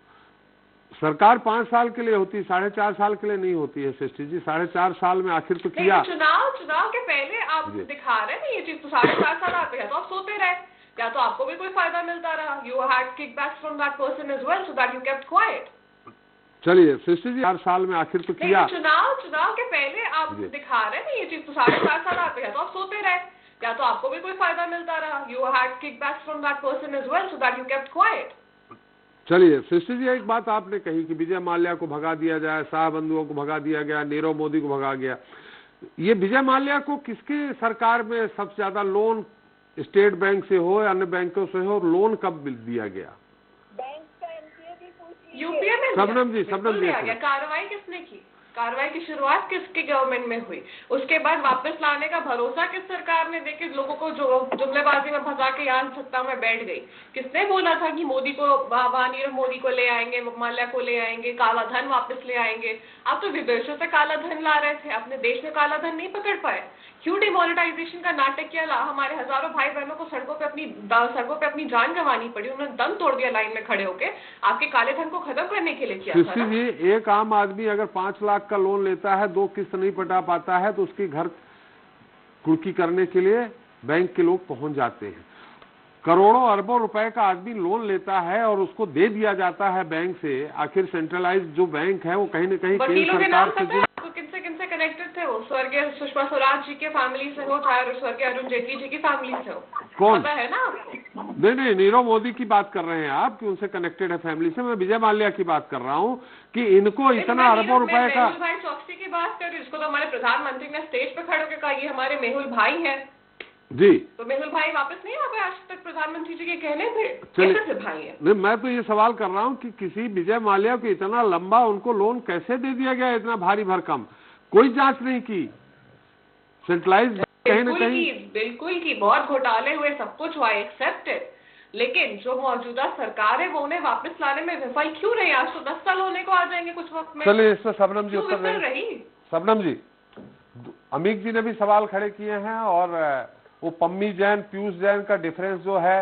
सरकार 5 साल के लिए होती है, 4.5 साल के लिए नहीं होती है सृष्टि जी। 4.5 साल में आखिर तो किया। चुनाव के पहले आप दिखा रहे हैं ये चीज, तो 4.5 साल आते हैं तो आप सोते रहे, या तो आपको भी कोई फायदा मिलता रहा, you had kickbacks from that person as well, so that you kept quiet. चलिए सृष्टि जी, 4 साल में आखिर तो किया। चुनाव के पहले आप दिखा रहे हैं ये चीज, तो 4.5 साल आते हैं तो आप सोते रहे, या तो आपको भी कोई फायदा मिलता रहा, you had kickbacks from that person as well, so that you kept quiet. चलिए सृष्टि जी, एक बात आपने कही कि विजय माल्या को भगा दिया जाए, शाह बंधुओं को भगा दिया गया, नीरव मोदी को भगा गया। ये विजय माल्या को किसके सरकार में सबसे ज्यादा लोन, स्टेट बैंक से हो या अन्य बैंकों से हो, लोन कब दिया गया? बैंक का एमपीए भी पूछ यूपीए में सबनम जी कार्रवाई किसने की? कार्रवाई की शुरुआत किसके गवर्नमेंट में हुई? उसके बाद वापस लाने का भरोसा किस सरकार ने देके लोगों को जो जुमलेबाजी में फंसा के यहाँ सत्ता में बैठ गई? किसने बोला था कि मोदी को, नीरव मोदी को ले आएंगे, माल्या को ले आएंगे, काला धन वापस ले आएंगे? आप तो विदेशों से काला धन ला रहे थे, अपने देश में काला धन नहीं पकड़ पाए। क्यों डिमोनेटाइजेशन का नाटक किया? हमारे हजारों भाई बहनों को सड़कों पे अपनी जान गंवानी पड़ी, उन्होंने दम तोड़ दिया लाइन में खड़े होके, आपके काले धन को खत्म करने के लिए किया था। जी, एक आम आदमी अगर 5 लाख का लोन लेता है, 2 किस्त नहीं पटा पाता है, तो उसके घर कुर्की करने के लिए बैंक के लोग पहुंच जाते हैं। करोड़ों अरबों रुपए का आदमी लोन लेता है और उसको दे दिया जाता है बैंक से। आखिर सेंट्रलाइज जो बैंक है वो कहीं न कहीं केंद्र सरकार से किनसे कनेक्टेड थे वो? स्वर्गीय सुषमा स्वराज जी के फैमिली से हो, चाहे स्वर्गीय अरुण जेटली जी की फैमिली से हो, कौन पता है ना आपको? नहीं, नीरव मोदी की बात कर रहे हैं आप कि उनसे कनेक्टेड है फैमिली से। मैं विजय माल्या की बात कर रहा हूँ कि इनको इतना अरबों रुपए का। मेहुल भाई चौकसी की बात कर रही हूँ, जिसको तो हमारे प्रधानमंत्री ने स्टेज पे खड़े होकर कहा ये हमारे मेहुल भाई है जी। तो मेहुल भाई वापस नहीं आ गए? आज तक प्रधानमंत्री जी के कहने थे कैसे भाई है? नहीं, मैं तो ये सवाल कर रहा हूँ कि किसी विजय माल्या को इतना लंबा उनको लोन कैसे दे दिया गया, इतना भारी भरकम? कोई जांच नहीं की, सेंट्रलाइज कहीं न कहीं। बिल्कुल की, बहुत घोटाले हुए, सब कुछ हुआ, एक्सेप्टेड, लेकिन जो मौजूदा सरकार है वो उन्हें वापस लाने में विफल क्यों रही? आज तो 10 साल होने को आ जाएंगे कुछ वक्त में। चलिए इस पर सबनम जी उत्तर रही। सबनम जी, अमीक जी ने भी सवाल खड़े किए हैं, और वो पम्मी जैन, पीयूष जैन का डिफरेंस जो है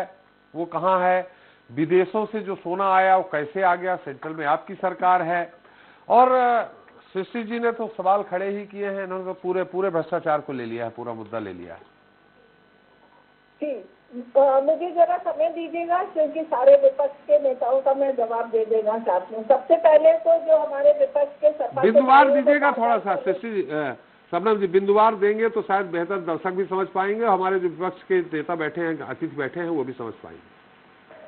वो कहाँ है? विदेशों से जो सोना आया वो कैसे आ गया, सेंट्रल में आपकी सरकार है। और सृष्टि जी ने तो सवाल खड़े ही किए हैं, इन्होंने तो पूरे भ्रष्टाचार को ले लिया है, पूरा मुद्दा ले लिया है। मुझे जरा समय दीजिएगा, क्योंकि सारे विपक्ष के नेताओं का मैं जवाब दे देना चाहती हूँ। सबसे पहले तो जो हमारे विपक्ष के सपा बिंदुवार दीजिएगा थोड़ा सा सृष्टि शबनम जी, बिंदुवार देंगे तो शायद बेहतर दर्शक भी समझ पाएंगे, हमारे जो विपक्ष के नेता बैठे हैं, अतिथि बैठे हैं, वो भी समझ पाएंगे।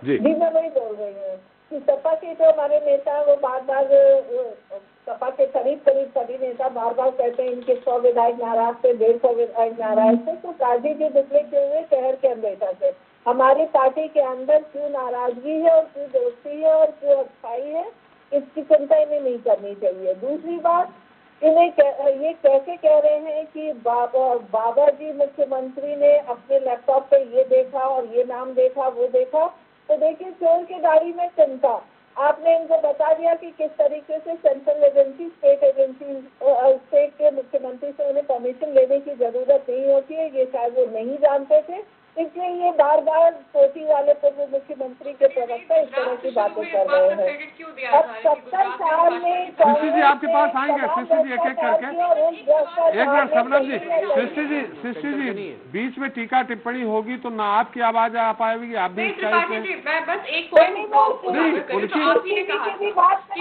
जी मैं वही बोल रही हूँ कि सपा के जो हमारे नेता वो बार सपा के करीब सभी नेता बार कहते हैं इनके 100 विधायक नाराज थे, 150 विधायक नाराज थे। तो गाजी जी निकले क्यों हुए शहर के अंदर से? हमारी पार्टी के अंदर क्यों नाराजगी है और क्यों दोस्ती है और क्यों अच्छाई है, इसकी चिंता इन्हें नहीं करनी चाहिए। दूसरी बात, इन्हें ये कैसे कह रहे हैं कि बाबा जी मुख्यमंत्री ने अपने लैपटॉप पे ये देखा और ये नाम देखा, वो देखा। तो देखिए, चोर की गाड़ी में चिंता, आपने इनको बता दिया कि किस तरीके से सेंट्रल एजेंसी, स्टेट के मुख्यमंत्री से उन्हें परमिशन लेने की जरूरत नहीं होती है, ये शायद वो नहीं जानते थे, इसलिए ये बार कोटी वाले पूर्व मुख्यमंत्री के प्रवक्ता इस तरह की बातें कर रहे हैं। अब 70 साल में सृष्टि जी आपके पास आएंगे, सृष्टि जी एक करके, एक मिनट शबनम जी, सृष्टि जी बीच में टीका टिप्पणी होगी तो ना आपकी आवाज आ पाएगी, आप भी मैं बस एक पॉइंट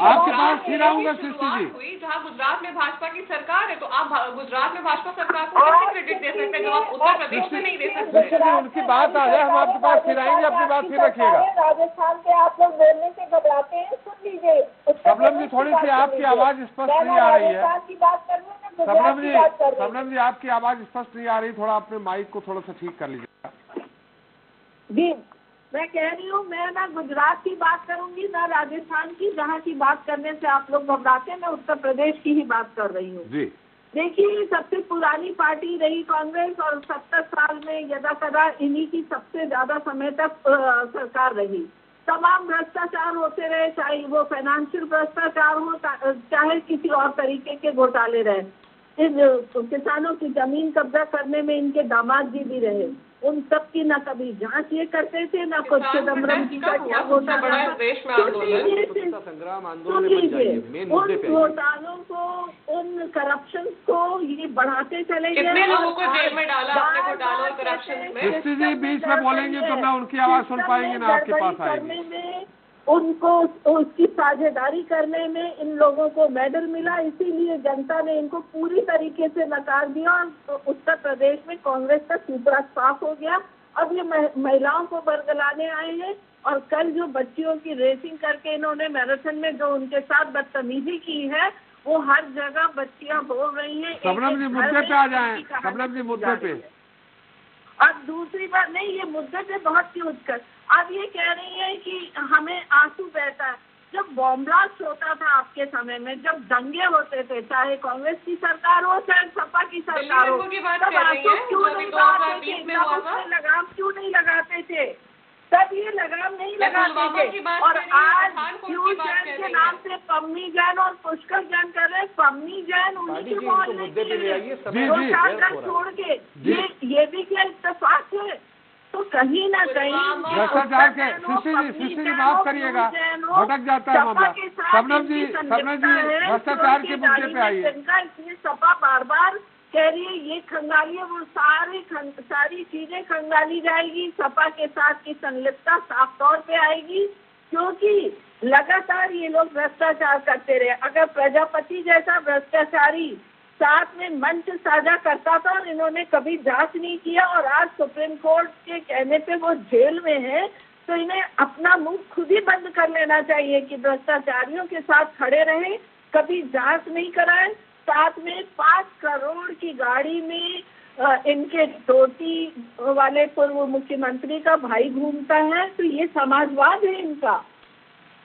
आपके पास फिर आऊंगा सृष्टि जी। जहाँ गुजरात में भाजपा की सरकार है तो आप गुजरात में भाजपा सरकार को कैसे क्रेडिट दे सकते हैं जब आप उत्तर प्रदेश में नहीं दे सकते? उनकी बात आ जाए, हम आपके पास फिर आएंगे, अपनी बात फिर रखिएगा। राजस्थान के आप लोग बोलने से घबराते हैं, सुन लीजिए। शबनम जी थोड़ी सी आपकी आवाज स्पष्ट नहीं आ रही है। शबनम जी आपकी आवाज स्पष्ट नहीं आ रही, थोड़ा अपने माइक को थोड़ा सा ठीक कर लीजिएगा। जी, मैं कह रही हूँ, मैं ना गुजरात की बात करूंगी ना राजस्थान की, जहाँ की बात करने से आप लोग घबराते हैं। मैं उत्तर प्रदेश की ही बात कर रही हूँ। जी देखिए, सबसे पुरानी पार्टी रही कांग्रेस और 70 साल में यदाकदा इन्हीं की सबसे ज्यादा समय तक सरकार रही। तमाम भ्रष्टाचार होते रहे, चाहे वो फाइनेंशियल भ्रष्टाचार हो, चाहे किसी और तरीके के घोटाले रहे। किसानों की जमीन कब्जा करने में इनके दामाद जी भी रहे, उन सब की न कभी जांच ये करते थे, न कुछ चिदम्बरम जी का क्या घोटाला, उन घोटालों को, उन करप्शन को ये बढ़ाते चले गए। कितने लोगों को जेल में डाला आपने घोटालों और करप्शन में? सृष्टि जी बीच में बोलेंगे तो ना उनकी आवाज सुन पाएंगे ना आपके पास आएंगे। उनको उसकी साझेदारी करने में इन लोगों को मेडल मिला, इसीलिए जनता ने इनको पूरी तरीके से नकार दिया और उत्तर प्रदेश में कांग्रेस का सुपड़ा साफ हो गया। अब ये महिलाओं को बरगलाने आए हैं और कल जो बच्चियों की रेसिंग करके इन्होंने मैराथन में जो उनके साथ बदतमीजी की है, वो हर जगह बच्चियां बोल रही हैं। शबनम जी मुद्दे पे आ जाएं, शबनम जी मुद्दे पे। और दूसरी बात, नहीं ये मुद्दे पे बहुत ही उठकर अब ये कह रही है कि हमें आंसू बहता है। जब बॉम्ब ब्लास्ट होता था आपके समय में, जब दंगे होते थे, चाहे कांग्रेस की सरकार हो चाहे सपा की सरकार हो, तब आंसू क्यों नहीं बहाते थे, लगाम क्यों नहीं लगाते थे? तब ये लगाम नहीं लगाते थे। और आज फ्यूज जैन के नाम से पम्मी जैन और पुष्कर जैन कर रहे हैं। पम्मी जैन उन्हीं के मोहल्ले की छोड़ के, ये भी क्या इत्तेफाक है? तो कहीं ना कहीं भ्रष्टाचार के सृष्टि जी माफ करिएगा, भटक जाता है मामला। शबनम जी भ्रष्टाचार के मुद्दे पे आइए। इसलिए सपा बार बार कह रही है ये खंगालिए, वो सारी चीजें खंगाली जाएगी, सपा के साथ की संलिप्तता साफ तौर पे आएगी, क्योंकि लगातार ये लोग भ्रष्टाचार करते रहे। अगर प्रजापति जैसा भ्रष्टाचारी साथ में मंच साझा करता था और इन्होंने कभी जांच नहीं किया और आज सुप्रीम कोर्ट के कहने पे वो जेल में है, तो इन्हें अपना मुंह खुद ही बंद कर लेना चाहिए कि भ्रष्टाचारियों के साथ खड़े रहे, कभी जांच नहीं कराए। साथ में 5 करोड़ की गाड़ी में इनके धोती वाले पूर्व मुख्यमंत्री का भाई घूमता है, तो ये समाजवाद है इनका।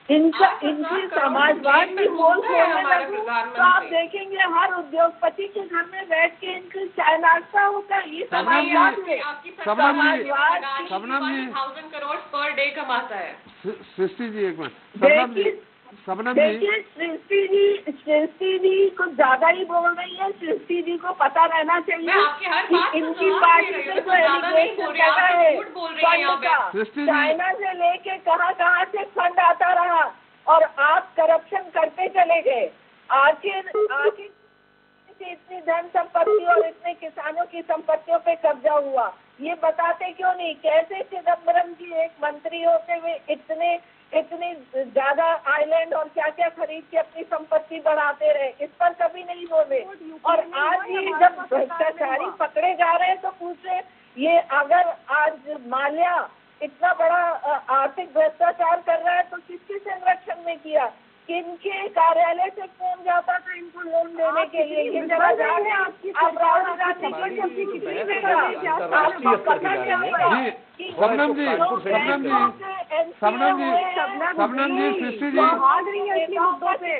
इनकी समाजवाद की पोल खोलने लगूं तो आप देखेंगे हर उद्योगपति के घर में बैठ के इनका चाय नाश्ता होता है। ये समाजवाद है। 1000 करोड़ पर डे कमाता है। सृष्टि जी एक मिनट, सबनम जी, देखिए सृष्टि जी कुछ ज्यादा ही बोल रही है। सृष्टि जी को पता रहना चाहिए कि इनकी पार्टी से जो एलिगेशन लगा है फंड का, चाइना से लेके कहाँ से फंड आता रहा और आप करप्शन करते चले गए। आखिर इतनी धन संपत्ति और इतने किसानों की संपत्तियों पे कब्जा हुआ, ये बताते क्यों नहीं? कैसे चिदम्बरम जी एक मंत्री होते हुए इतनी ज्यादा आइलैंड और क्या क्या खरीद के अपनी संपत्ति बढ़ाते रहे, इस पर कभी नहीं बोले। और आज ये जब भ्रष्टाचारी पकड़े जा रहे हैं तो पूछ रहे, ये अगर आज माल्या इतना बड़ा आर्थिक भ्रष्टाचार कर रहा है तो किसके संरक्षण में किया? किनके कार्यालय से फोन जाता था इनको लोन देने के लिए? ये जरा जाने आप राहुल गांधी को जल्दी किसी ने सबनम जी, सृष्टि जी,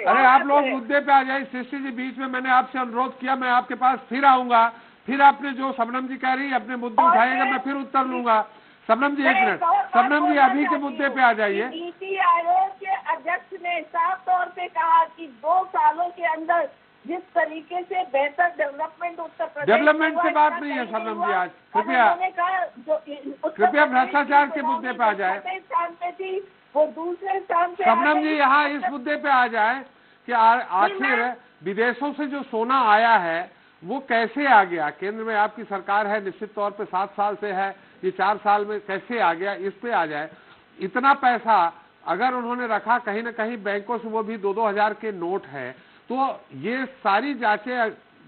अरे आप लोग मुद्दे पे आ जाए। सृष्टि जी, बीच में मैंने आपसे अनुरोध किया, मैं आपके पास फिर आऊंगा, फिर आपने जो सबनम जी कह रही है अपने मुद्दे उठाएगा, मैं फिर उत्तर लूंगा। सबनम जी एक मिनट, सबनम जी अभी के मुद्दे पे आ जाइए। नीति आयोग के अध्यक्ष ने साफ तौर पे कहा कि 2 सालों के अंदर जिस तरीके से बेहतर डेवलपमेंट उत्तर प्रदेश, डेवलपमेंट से बात नहीं है सबनम जी, आज कृपया भ्रष्टाचार के मुद्दे पे आ जाए। स्थान पे थी वो दूसरे स्थान पे। सबनम जी यहाँ इस मुद्दे पे आ जाए कि आखिर विदेशों से जो सोना आया है वो कैसे आ गया? केंद्र में आपकी सरकार है, निश्चित तौर पे 7 साल से है, ये 4 साल में कैसे आ गया, इस पे आ जाए। इतना पैसा अगर उन्होंने रखा कहीं न कहीं बैंकों से, वो भी 2-2 हजार के नोट है, तो ये सारी जांचें,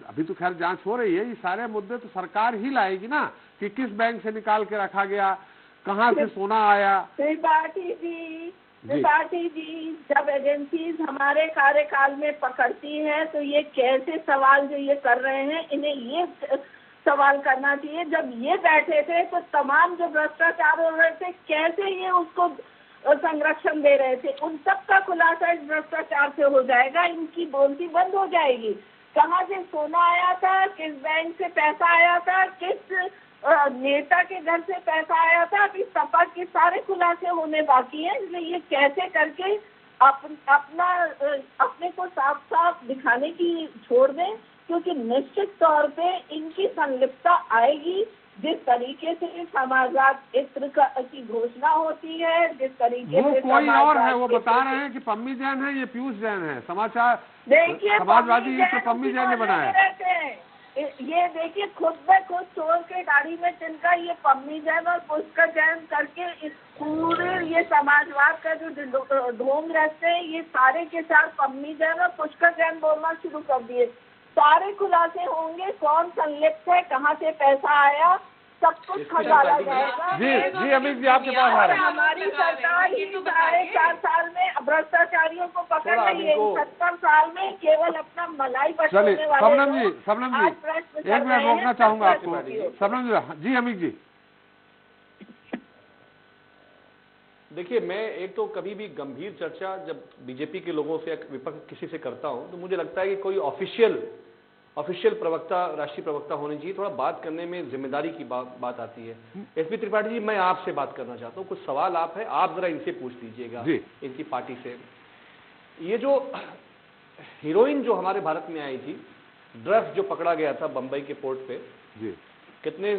अभी तो खैर जांच हो रही है, ये सारे मुद्दे तो सरकार ही लाएगी ना कि किस बैंक से निकाल के रखा गया, कहाँ से सोना आया। त्रिपाठी जी, जब एजेंसीज हमारे कार्यकाल में पकड़ती हैं तो ये कैसे सवाल जो ये कर रहे हैं, इन्हें ये सवाल करना चाहिए। जब ये बैठे थे तो तमाम जो भ्रष्टाचार हो रहे थे कैसे ये उसको संरक्षण दे रहे थे, उन सब का खुलासा इस भ्रष्टाचार से हो जाएगा। इनकी बोलती बंद हो जाएगी। कहाँ से सोना आया था, किस बैंक से पैसा आया था, किस नेता के घर से पैसा आया था, अभी सपा के सारे खुलासे होने बाकी हैं। इसलिए ये कैसे करके अपने को साफ साफ दिखाने की छोड़ दें, क्योंकि निश्चित तौर पे इनकी संलिप्तता आएगी। जिस तरीके से समाजवाद इत्र की घोषणा होती है, जिस तरीके से कोई और है, वो बता रहे हैं कि पम्मी जैन है, ये पीयूष जैन है। समाचार देखिए, समाजवादी इत्र पम्मी जैन ने बनाया। ये देखिए, खुद ब खुद चोर के गाड़ी में तिनका ये पम्मी जैन और पुष्कर जैन करके इस पूरे ये समाजवाद का जो ढोंग रचते हैं, ये सारे के साथ पम्मी जैन और पुष्कर जैन बोलना शुरू कर दिए। सारे खुलासे होंगे, कौन संलिप्त है, कहाँ से पैसा आया, सब कुछ खजाना जाएगा। जी अमित जी, आपके पास आ रहे हैं। हमारी सरकार ही 4.5 साल में भ्रष्टाचारियों को पकड़ रही है। 70 साल में केवल अपना मलाई बचाने वाले। सबनम जी एक मिनट रोकना चाहूंगा आपको। सबनम जी, अमित जी देखिए, मैं एक तो कभी भी गंभीर चर्चा जब बीजेपी के लोगों से या विपक्ष किसी से करता हूं तो मुझे लगता है कि कोई ऑफिशियल प्रवक्ता, राष्ट्रीय प्रवक्ता होने चाहिए। थोड़ा बात करने में जिम्मेदारी की बात आती है। एसपी त्रिपाठी जी, मैं आपसे बात करना चाहता हूं, कुछ सवाल आप है, आप जरा इनसे पूछ लीजिएगा, इनकी पार्टी से। ये जो हीरोइन जो हमारे भारत में आई थी, ड्रग्स जो पकड़ा गया था बंबई के पोर्ट पे, कितने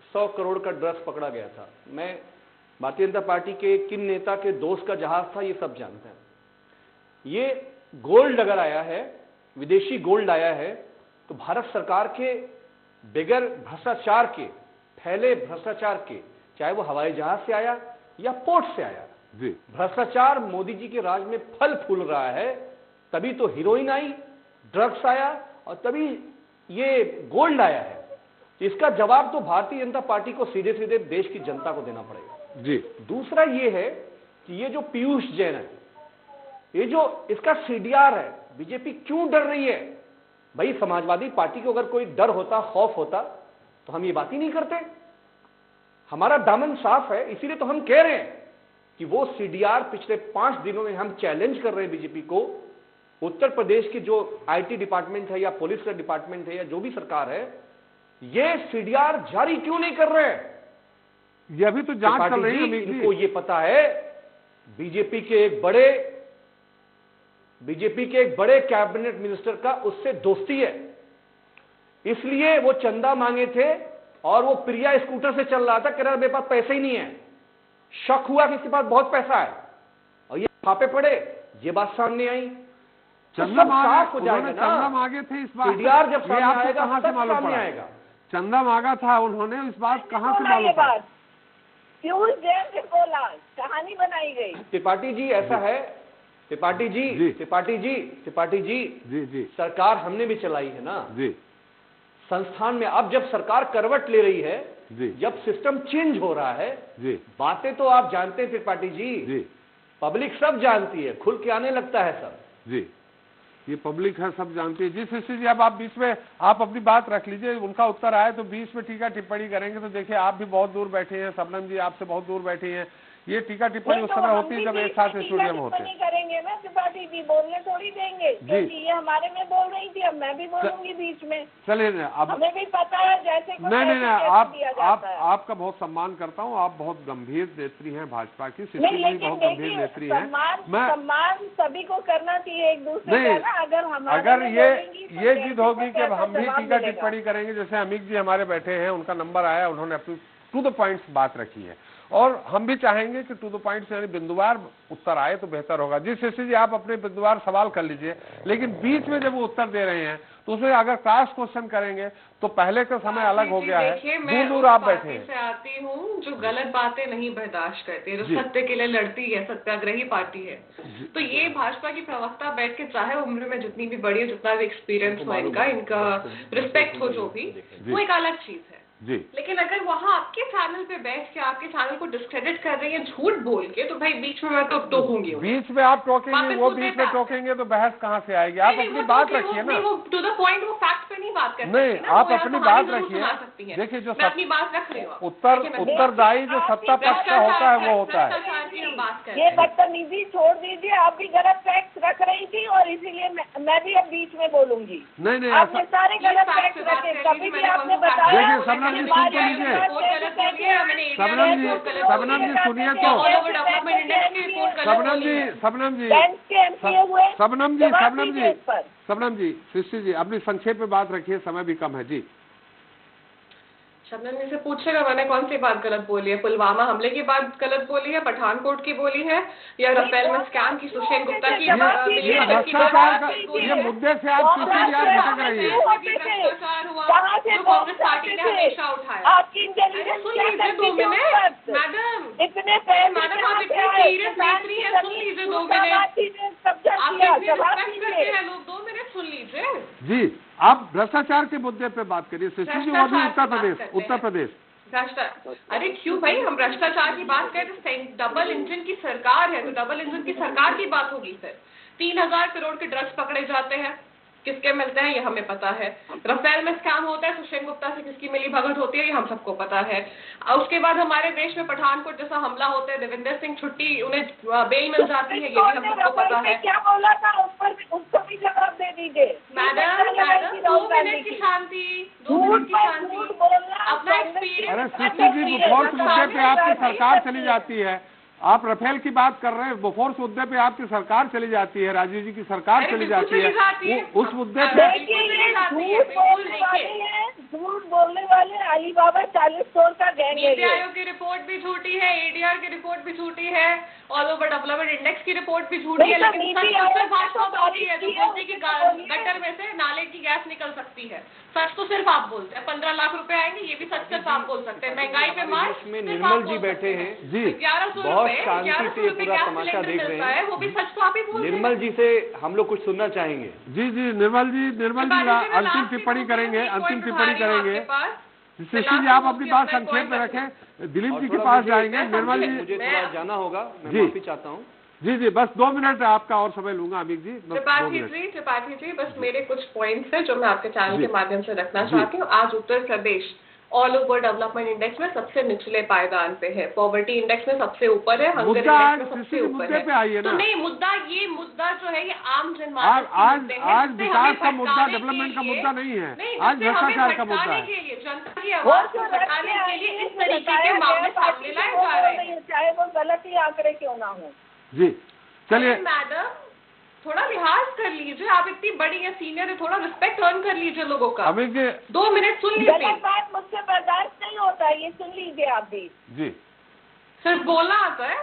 100 करोड़ का ड्रग्स पकड़ा गया था। मैं भारतीय जनता पार्टी के किन नेता के दोस्त का जहाज था ये सब जानते हैं। ये गोल्ड अगर आया है, विदेशी गोल्ड आया है, तो भारत सरकार के बगैर भ्रष्टाचार के, फैले भ्रष्टाचार के, चाहे वो हवाई जहाज से आया या पोर्ट से आया, भ्रष्टाचार मोदी जी के राज में फल फूल रहा है। तभी तो हीरोइन आई, ड्रग्स आया और तभी ये गोल्ड आया है। इसका जवाब तो भारतीय जनता पार्टी को सीधे सीधे देश की जनता को देना पड़ेगा। दूसरा ये है कि ये जो पीयूष जैन है, ये जो इसका सीडीआर है, बीजेपी क्यों डर रही है? भाई, समाजवादी पार्टी को अगर कोई डर होता, खौफ होता तो हम ये बात ही नहीं करते। हमारा दामन साफ है, इसीलिए तो हम कह रहे हैं कि वो सीडीआर पिछले 5 दिनों में हम चैलेंज कर रहे हैं बीजेपी को। उत्तर प्रदेश की जो आईटी डिपार्टमेंट है या पुलिस का डिपार्टमेंट है या जो भी सरकार है, ये सीडीआर जारी क्यों नहीं कर रहे हैं? ये अभी तो जांच चल रही है। इनको ये पता है बीजेपी के एक बड़े बीजेपी के एक बड़े कैबिनेट मिनिस्टर का उससे दोस्ती है, इसलिए वो चंदा मांगे थे और वो प्रिया स्कूटर से चल रहा था, कह रहा मेरे पास पैसे ही नहीं है। शक हुआ कि इसके पास बहुत पैसा है और ये छापे पड़े, ये बात सामने आई। चंदा साफ हो जाएगा ना, चंदा मांगे थे इस बात सीडीआर जब सामने आएगा कहां से मालूम सामने पड़ा? आएगा। चंदा मांगा था उन्होंने, इस बात कहां से मालूम पड़ा? पीयूष जैन से बोला, कहानी बनाई गई। त्रिपाठी जी ऐसा है, त्रिपाठी जी जी सरकार हमने भी चलाई है ना जी, संस्थान में। अब जब सरकार करवट ले रही है जी, जब सिस्टम चेंज हो रहा है जी, बातें तो आप जानते हैं त्रिपाठी जी, पब्लिक सब जानती है, खुल के आने लगता है सब जी, ये पब्लिक है, सब जानती है। जी शिष्य जी, अब आप बीच में आप अपनी बात रख लीजिए, उनका उत्तर आए तो बीच में टीका टिप्पणी करेंगे। तो देखिए आप भी बहुत दूर बैठे हैं, शबनम जी आपसे बहुत दूर बैठी हैं, ये टीका टिप्पणी उस समय होती है जब एक साथ स्टूडियो में होते हैं। करेंगे ना त्रिपाठी जी, बोलने थोड़ी देंगे, क्योंकि ये हमारे में बोल रही थी, अब मैं भी बोलूंगी बीच में। चलिए अब हमें भी पता है जैसे नहीं आप आपका बहुत सम्मान करता हूँ, आप बहुत गंभीर नेत्री हैं भाजपा की, शिष्य जी बहुत गंभीर नेत्री हैं। सम्मान सभी को करना चाहिए एक दूसरे का। अगर ये जिद होगी कि अब हम भी टीका टिप्पणी करेंगे, जैसे अमित जी हमारे बैठे हैं, उनका नंबर आया, उन्होंने अपनी टू द पॉइंट्स बात रखी है और हम भी चाहेंगे कि टू द पॉइंट यानी बिंदुवार उत्तर आए तो बेहतर होगा। जी शिष्य जी आप अपने बिंदुवार सवाल कर लीजिए, लेकिन बीच में जब वो उत्तर दे रहे हैं तो उसमें अगर क्रॉस क्वेश्चन करेंगे तो पहले का समय अलग हो गया है। दूर दूर आप बैठे हैं। से आती हूँ जो गलत बातें नहीं बर्दाश्त करती, जो सत्य के लिए लड़ती है, सत्याग्रही पार्टी है। तो ये भाजपा की प्रवक्ता बैठ के, चाहे उम्र में जितनी भी बड़ी हो, जितना भी एक्सपीरियंस हो इनका रिस्पेक्ट हो, जो भी, वो एक अलग चीज है जी। लेकिन अगर वहाँ आपके चैनल पे बैठ के आपके चैनल को डिस्क्रेडिट कर रही है झूठ बोल के, तो भाई बीच में मैं तो टोकूंगी। बीच में आप टोकेंगे, वो बीच में टोकेंगे तो बहस कहाँ से आएगी? आप अपनी बात रखिए ना। वो टू द पॉइंट, वो फैक्ट पे नहीं बात करते। नहीं, आप अपनी बात रखिए। देखिए जो अपनी बात रख रही हूँ, उत्तरदायी जो सत्ता पक्ष का होता है वो होता है। ये बदतमीजी छोड़ दीजिए, आप भी गलत फैक्ट रख रही थी और इसीलिए मैं भी अब बीच में बोलूंगी। नहीं आपने सारे गलत फैक्ट रखे, कभी भी आपने बताया। सबनम जी सुन तो लीजिए, सबनम जी सुनिए तो, सबनम जी शिष्य जी अपनी संक्षेप में बात रखिए, समय भी कम है। जी शबनम जी से पूछेगा मैंने कौन सी बात गलत बोली है? पुलवामा हमले की बात गलत बोली है, पठानकोट की बोली है, या राफेल में स्कैम की, सुशील गुप्ता की? ये भ्रष्टाचार का ये मुद्दे से आप किसी याद भटक रही है। भ्रष्टाचार हुआ जो कांग्रेस पार्टी ने हमेशा उठाया। सुन लीजिए 2 मिनट मैडम, इतने मैडम आप इतने सीरियस नेत्री है, सुन लीजिए 2 मिनट। आप इतनी रिस्पेक्ट करते हैं लोग, 2 मिनट सुन लीजिए। जी आप भ्रष्टाचार के मुद्दे पे बात करिए शिष्य जी, वो भी उत्तर प्रदेश। अरे क्यों भाई, हम भ्रष्टाचार की बात करें तो डबल इंजन की सरकार है, तो डबल इंजन की सरकार की बात होगी सर। 3000 करोड़ के ड्रग्स पकड़े जाते हैं, किसके मिलते हैं ये हमें पता है। राफेल में स्कैम होता है, सुशील गुप्ता से किसकी मिली भगत होती है ये हम सबको पता है। उसके बाद हमारे देश में पठानकोट जैसा हमला होता है, देवेंद्र सिंह छुट्टी, उन्हें बेल मिल जाती है, ये भी हम सबको पता है। क्या बोला था उस पर उसको भी जवाब दे दीजिए। मैडम 2 मिनट की शांति, 2 मिनट की शांति। अपना एक्सपीरियंस। अरे शिष्य जी बोफोर्स मुद्दे पे आपकी सरकार चली जाती है, आप राफेल की बात कर रहे हैं, बोफोर्स मुद्दे पे आपकी सरकार चली जाती है, राजीव जी की सरकार चली जाती है उस मुद्दे पे। झूठ बोलने वाले अलीबाबा 40 स्टोर का गैंग है। नीति आयोग की रिपोर्ट भी झूठी है, एडीआर की रिपोर्ट भी झूठी है, ऑल ओवर डेवलपमेंट इंडेक्स की रिपोर्ट भी झूठी है, लेकिन सच भाजपा बोलती है जो बोलती है कि गटर में से नाले की गैस निकल सकती है। सच तो सिर्फ आप बोलते हैं। 15 लाख रुपए आएंगे, ये भी सच सिर्फ आप बोल सकते हैं। महंगाई पे मार्च में निर्मल जी बैठे हैं जी, 1100 बहुत शांति से पूरा तमाशा देख रहे हैं, वो भी सच तो आप ही बोल रहे हैं। निर्मल जी से हम लोग कुछ सुनना चाहेंगे। जी जी निर्मल जी अंतिम टिप्पणी करेंगे, अंतिम टिप्पणी करेंगे। शिष्य जी आप अपनी बात संक्षेप में रखें, दिलीप जी के पास जाएंगे। निर्मल जी मुझे थोड़ा जाना होगा, मैं माफी चाहता हूँ। जी बस 2 मिनट आपका और समय लूंगा अमित जी। त्रिपाठी जी बस मेरे कुछ पॉइंट्स है जो मैं आपके चैनल के माध्यम से रखना चाहती हूँ। आज Uttar Pradesh all over development index में सबसे निचले पायदान पे है, पॉवर्टी इंडेक्स में सबसे ऊपर है, हंगर इंडेक्स में सबसे ऊपर है। तो नहीं ये मुद्दा जो है ये आम जनमानस आज विकास का मुद्दा, डेवलपमेंट का मुद्दा नहीं है, आज भ्रष्टाचार का मुद्दा है। जनता की आवाज को हटाने के लिए इस तरीके के मामले सामने लाए जा रहे हैं, चाहे वो गलत ही आंकड़े क्यों ना हो। जी चलिए मैडम थोड़ा लिहाज कर लीजिए, आप इतनी बड़ी है, सीनियर है, थोड़ा रिस्पेक्ट अर्न कर लीजिए लोगों का। अमित जी 2 मिनट सुन लीजिए। गलत बात मुझसे बर्दाश्त नहीं होता, ये सुन लीजिए आप भी। जी सिर्फ बोलना आता है,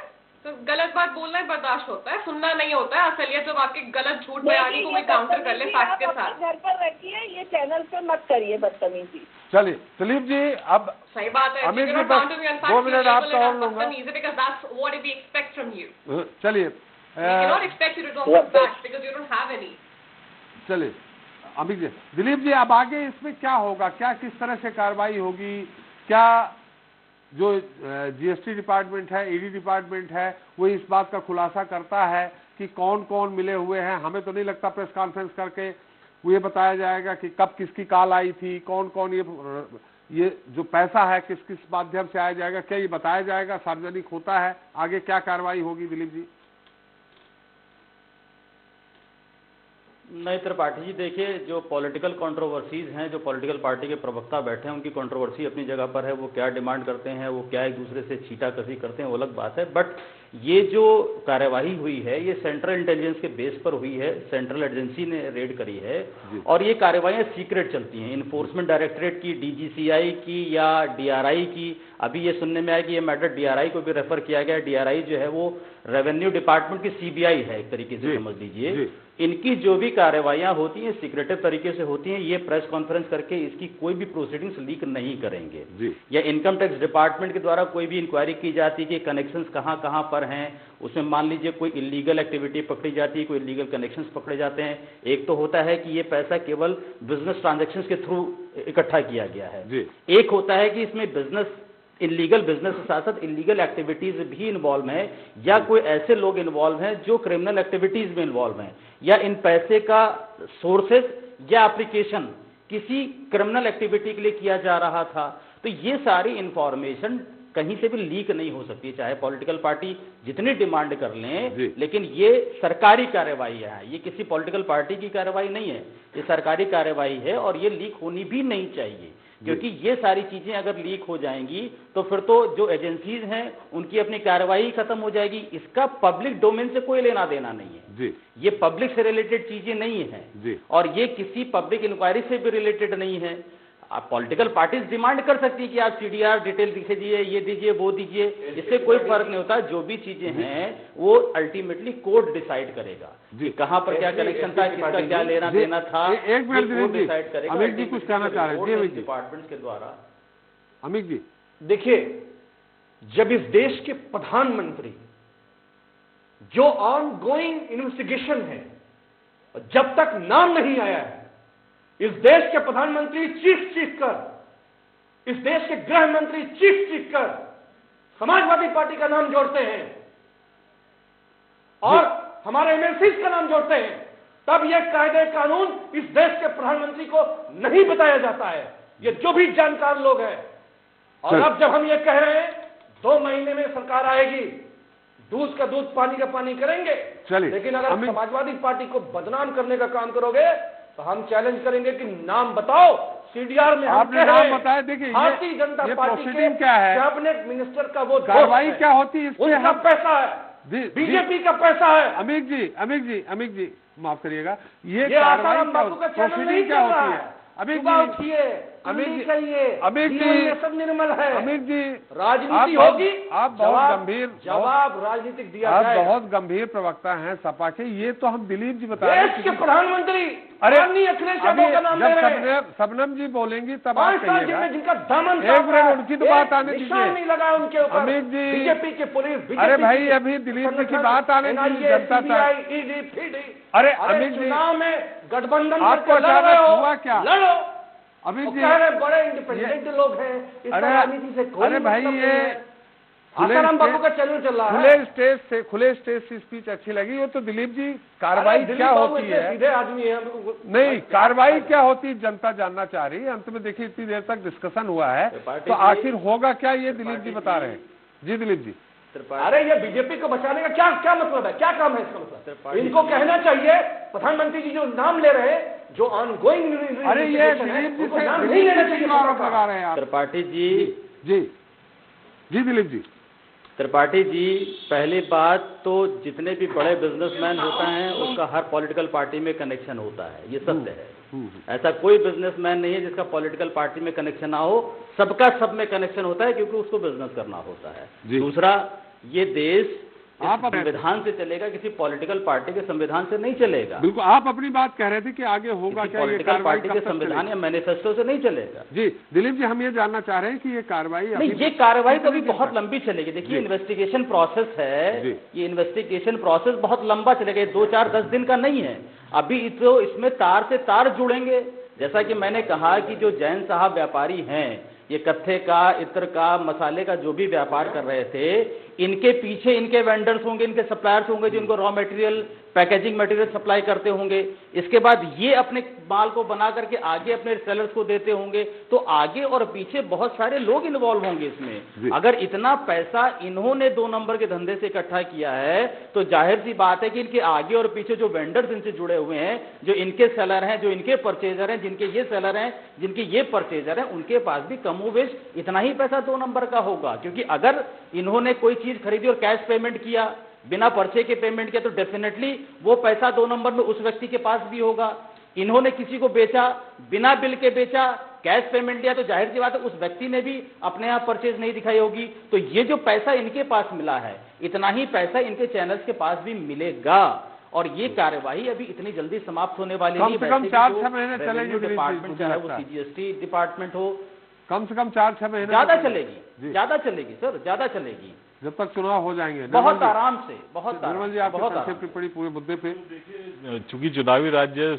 तो गलत बात बोलना ही बर्दाश्त होता है, सुनना नहीं होता है। असलियत जब आपके गलत झूठ बयानी को कोई काउंटर कर ले फैक्ट के साथ। घर पर रखिए, ये चैनल पे मत करिए बदतमीजी। चलिए दिलीप जी, अब सही बात है, अमित जी बस 2 मिनट आपका और लूंगा। चलिए चलिए अमित जी, दिलीप जी अब आगे इसमें क्या होगा, क्या किस तरह से कार्रवाई होगी? क्या जो जीएसटी डिपार्टमेंट है, ईडी डिपार्टमेंट है, वो इस बात का खुलासा करता है कि कौन कौन मिले हुए हैं? हमें तो नहीं लगता प्रेस कॉन्फ्रेंस करके वो ये बताया जाएगा कि कब किसकी कॉल आई थी, कौन कौन ये जो पैसा है किस किस माध्यम से आया जाएगा, क्या ये बताया जाएगा? सार्वजनिक होता है? आगे क्या कार्रवाई होगी दिलीप जी? नहीं त्रिपाठी जी, देखिए जो पॉलिटिकल कंट्रोवर्सीज हैं, जो पॉलिटिकल पार्टी के प्रवक्ता बैठे हैं, उनकी कंट्रोवर्सी अपनी जगह पर है। वो क्या डिमांड करते हैं, वो क्या एक दूसरे से छीटाकशी करते हैं, वो अलग बात है। बट ये जो कार्यवाही हुई है ये सेंट्रल इंटेलिजेंस के बेस पर हुई है, सेंट्रल एजेंसी ने रेड करी है और ये कार्रवाइयां सीक्रेट चलती हैं। इन्फोर्समेंट डायरेक्टरेट की, डीजीसीआई की या डीआरआई की, अभी ये सुनने में आया कि ये मैटर डीआरआई को भी रेफर किया गया। डीआरआई जो है वो रेवेन्यू डिपार्टमेंट की सीबीआई है एक तरीके से, समझ लीजिए। इनकी जो भी कार्रवाइयां होती हैं सिक्रेटिव तरीके से होती हैं। ये प्रेस कॉन्फ्रेंस करके इसकी कोई भी प्रोसीडिंग्स लीक नहीं करेंगे। या इनकम टैक्स डिपार्टमेंट के द्वारा कोई भी इंक्वायरी की जाती है कि कनेक्शंस कहां कहां पर हैं, उसमें मान लीजिए कोई इलीगल एक्टिविटी पकड़ी जाती है, कोई इलीगल कनेक्शंस पकड़े जाते हैं। एक तो होता है कि ये पैसा केवल बिजनेस ट्रांजैक्शंस के थ्रू इकट्ठा किया गया है। एक होता है कि इसमें बिजनेस, इलीगल बिजनेस के साथ साथ इलीगल एक्टिविटीज भी इन्वॉल्व हैं, या कोई ऐसे लोग इन्वॉल्व हैं जो क्रिमिनल एक्टिविटीज में इन्वॉल्व हैं, या इन पैसे का सोर्सेस या एप्लीकेशन किसी क्रिमिनल एक्टिविटी के लिए किया जा रहा था। तो ये सारी इंफॉर्मेशन कहीं से भी लीक नहीं हो सकती, चाहे पॉलिटिकल पार्टी जितनी डिमांड कर लें। लेकिन ये सरकारी कार्रवाई है, ये किसी पॉलिटिकल पार्टी की कार्रवाई नहीं है, ये सरकारी कार्रवाई है और ये लीक होनी भी नहीं चाहिए। क्योंकि ये सारी चीजें अगर लीक हो जाएंगी तो फिर तो जो एजेंसीज हैं उनकी अपनी कार्रवाई खत्म हो जाएगी। इसका पब्लिक डोमेन से कोई लेना देना नहीं है। ये पब्लिक से रिलेटेड चीजें नहीं है और ये किसी पब्लिक इंक्वायरी से भी रिलेटेड नहीं है। आप पॉलिटिकल पार्टीज डिमांड कर सकती है कि आप सीडीआर डिटेल दिखे दीजिए, ये दीजिए, वो दीजिए, इससे कोई फर्क नहीं होता। जो भी चीजें हैं वो अल्टीमेटली कोर्ट डिसाइड करेगा जी, कहां पर क्या कनेक्शन था, किसका क्या लेना देना था। एक मिनट डिसाइड करेगा। अमित जी कुछ कहना चाह रहे हैं डिपार्टमेंट के द्वारा। अमित जी देखिए, जब इस देश के प्रधानमंत्री जो ऑन गोइंग इन्वेस्टिगेशन है, जब तक नाम नहीं आया है, इस देश के प्रधानमंत्री चीख कर, इस देश के गृह मंत्री चीख कर समाजवादी पार्टी का नाम जोड़ते हैं और हमारे एमएलसीज का नाम जोड़ते हैं, तब यह कायदे कानून इस देश के प्रधानमंत्री को नहीं बताया जाता है। ये जो भी जानकार लोग हैं। और अब जब हम ये कह रहे हैं 2 महीने में सरकार आएगी, दूध का दूध पानी का पानी करेंगे, लेकिन अगर समाजवादी पार्टी को बदनाम करने का काम करोगे तो हम चैलेंज करेंगे कि नाम बताओ। सीडीआर में आपने नाम बताया। देखिए भारतीय जनता पार्टी के क्या है, कैबिनेट मिनिस्टर का वो कार्रवाई क्या होती है, उनका पैसा है, बीजेपी का पैसा है। अमित जी माफ करिएगा, ये आसाराम बापू का चैनल नहीं क्या होती है? अमित जी सब निर्मल है। अमित जी राजनीति होगी, आप बहुत गंभीर जवाब राजनीतिक दिया आप जाएगा। बहुत गंभीर प्रवक्ता हैं सपा के। ये तो हम दिलीप जी बता रहे हैं कि प्रधानमंत्री जब सबनम जी बोलेंगी तब आप कहिएगा। जिनका दामन एक मिनट उनकी तो बात आने दीजिए। नहीं लगा उनके ऊपर। अमित जी बीजेपी के पुलिस, अरे भाई अभी दिलीप जी की बात आने दीजिए। जनता अरे अमित जी चुनाव में गठबंधन आपको अचानक हुआ क्या? लड़ो। अमित जी बड़े इंडिपेंडेंट लोग हैं, राजनीति से अरे भाई ये आसाराम बापू का चैनल चल रहा है। खुले स्टेज से स्पीच अच्छी लगी। वो तो दिलीप जी कार्रवाई क्या होती है, सीधे आदमी है, नहीं कार्रवाई क्या होती है जनता जानना चाह रही है। अंत में देखिए इतनी देर तक डिस्कशन हुआ है तो आखिर होगा क्या, ये दिलीप जी बता रहे हैं। जी दिलीप जी। अरे ये बीजेपी को बचाने का क्या मतलब है, क्या काम है इसका मतलब? इनको कहना चाहिए प्रधानमंत्री जी जो नाम ले रहे हैं, जो ऑन गोइंग, अरे ये दिलीप जी से नहीं लेना चाहिए, आरोप लगा रहे हैं आप। त्रिपाठी जी जी दिलीप जी। त्रिपाठी जी, पहली बात तो जितने भी बड़े बिजनेसमैन होते हैं उसका हर पॉलिटिकल पार्टी में कनेक्शन होता है, ये सत्य है। ऐसा कोई बिजनेसमैन नहीं है जिसका पॉलिटिकल पार्टी में कनेक्शन ना हो, सबका सब में कनेक्शन होता है क्योंकि उसको बिजनेस करना होता है। दूसरा, ये देश आप संविधान से चलेगा, किसी पॉलिटिकल पार्टी के संविधान से नहीं चलेगा। बिल्कुल, आप अपनी बात कह रहे थे कि आगे होगा क्या, ये पॉलिटिकल पार्टी के संविधान या मैनिफेस्टो से नहीं चलेगा। जी दिलीप जी, हम ये जानना चाह रहे हैं कि ये कार्रवाई नहीं, ये कार्रवाई तो अभी बहुत लंबी चलेगी। देखिए, इन्वेस्टिगेशन प्रोसेस है, ये इन्वेस्टिगेशन प्रोसेस बहुत लंबा चलेगा, 2, 4, 10 दिन का नहीं है। अभी तो इसमें तार से तार जुड़ेंगे। जैसा कि मैंने कहा कि जो जैन साहब व्यापारी हैं, ये कत्थे का, इत्र का, मसाले का जो भी व्यापार कर रहे थे, इनके पीछे इनके वेंडर्स होंगे, इनके सप्लायर्स होंगे जो इनको raw material, packaging material supply करते होंगे। इसके बाद ये अपने माल को बना करके आगे अपने सेलर्स को देते होंगे। तो आगे और पीछे बहुत सारे लोग इन्वॉल्व होंगे इसमें। अगर इतना पैसा इन्होंने 2 नंबर के धंधे से इकट्ठा किया है तो जाहिर सी बात है कि इनके आगे और पीछे जो वेंडर्स इनसे जुड़े हुए हैं, जो इनके सेलर हैं, जो इनके परचेजर हैं, जिनके ये सेलर हैं, जिनके ये परचेजर हैं, उनके पास भी कमोवेश इतना ही पैसा 2 नंबर का होगा। क्योंकि अगर इन्होंने कोई चीज खरीदी और कैश पेमेंट किया, बिना पर्चे के पेमेंट किया, तो डेफिनेटली वो पैसा 2 नंबर में उस व्यक्ति के पास भी होगा। इन्होंने किसी को बेचा, बिना बिल के बेचा, कैश पेमेंट दिया, तो जाहिर सी बात है उस व्यक्ति ने भी अपने यहाँ परचेज नहीं दिखाई होगी। तो ये जो पैसा इनके पास मिला है, इतना ही पैसा इनके चैनल्स के पास भी मिलेगा। और ये कार्यवाही अभी इतनी जल्दी समाप्त होने वाली नहीं। कम से कम 4-6 महीने चलेगी डिपार्टमेंट, चाहे वो सीजीएसटी डिपार्टमेंट हो, कम से कम 4-6 महीने ज्यादा चलेगी, ज्यादा चलेगी सर, ज्यादा चलेगी, जब तक चुनाव हो जाएंगे। बहुत आराम से, बहुत निर्मल जी, आपकी संक्षिप्त टिप्पणी पूरे मुद्दे पे। चूंकि चुनावी राज्य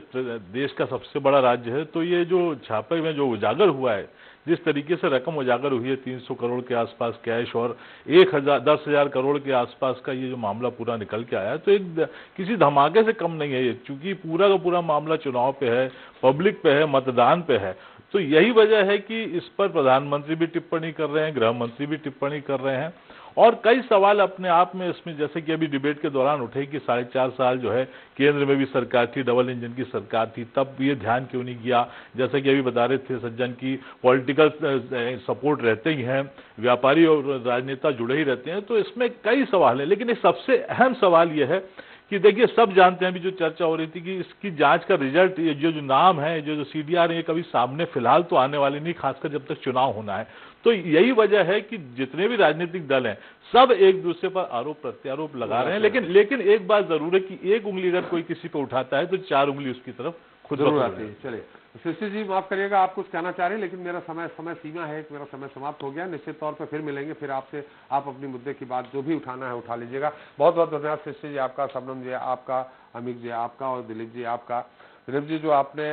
देश का सबसे बड़ा राज्य है, तो ये जो छापे में जो उजागर हुआ है, जिस तरीके से रकम उजागर हुई है, 300 करोड़ के आसपास कैश और 10,000 करोड़ के आसपास का ये जो मामला पूरा निकल के आया है, तो एक किसी धमाके से कम नहीं है ये। चूंकि पूरा का पूरा मामला चुनाव पे है, पब्लिक पे है, मतदान पे है, तो यही वजह है कि इस पर प्रधानमंत्री भी टिप्पणी कर रहे हैं, गृह मंत्री भी टिप्पणी कर रहे हैं, और कई सवाल अपने आप में इसमें, जैसे कि अभी डिबेट के दौरान उठे कि 4.5 साल जो है केंद्र में भी सरकार थी, डबल इंजन की सरकार थी, तब ये ध्यान क्यों नहीं किया। जैसे कि अभी बता रहे थे सज्जन की पॉलिटिकल सपोर्ट रहते ही हैं, व्यापारी और राजनेता जुड़े ही रहते हैं, तो इसमें कई सवाल हैं। लेकिन एक सबसे अहम सवाल यह है कि देखिए, सब जानते हैं, अभी जो चर्चा हो रही थी कि इसकी जांच का रिजल्ट, ये जो नाम है, जो सीडीआर है, ये कभी सामने फिलहाल तो आने वाले नहीं, खासकर जब तक चुनाव होना है। तो यही वजह है कि जितने भी राजनीतिक दल हैं, सब एक दूसरे पर आरोप प्रत्यारोप लगा रहे हैं। लेकिन एक बात जरूर है कि एक उंगली अगर कोई किसी पर उठाता है तो 4 उंगली उसकी तरफ खुद जरूर आती है। चलिए सृष्टि जी, माफ करिएगा, आप कुछ कहना चाह रहे हैं, लेकिन मेरा समय सीमा है, मेरा समय समाप्त हो गया। निश्चित तौर पर फिर मिलेंगे, फिर आपसे आप अपनी मुद्दे की बात जो भी उठाना है उठा लीजिएगा। बहुत बहुत धन्यवाद सृष्टि जी आपका, शबनम जी आपका, अमित जी आपका और दिलीप जी आपका। दिलीप जी, जो आपने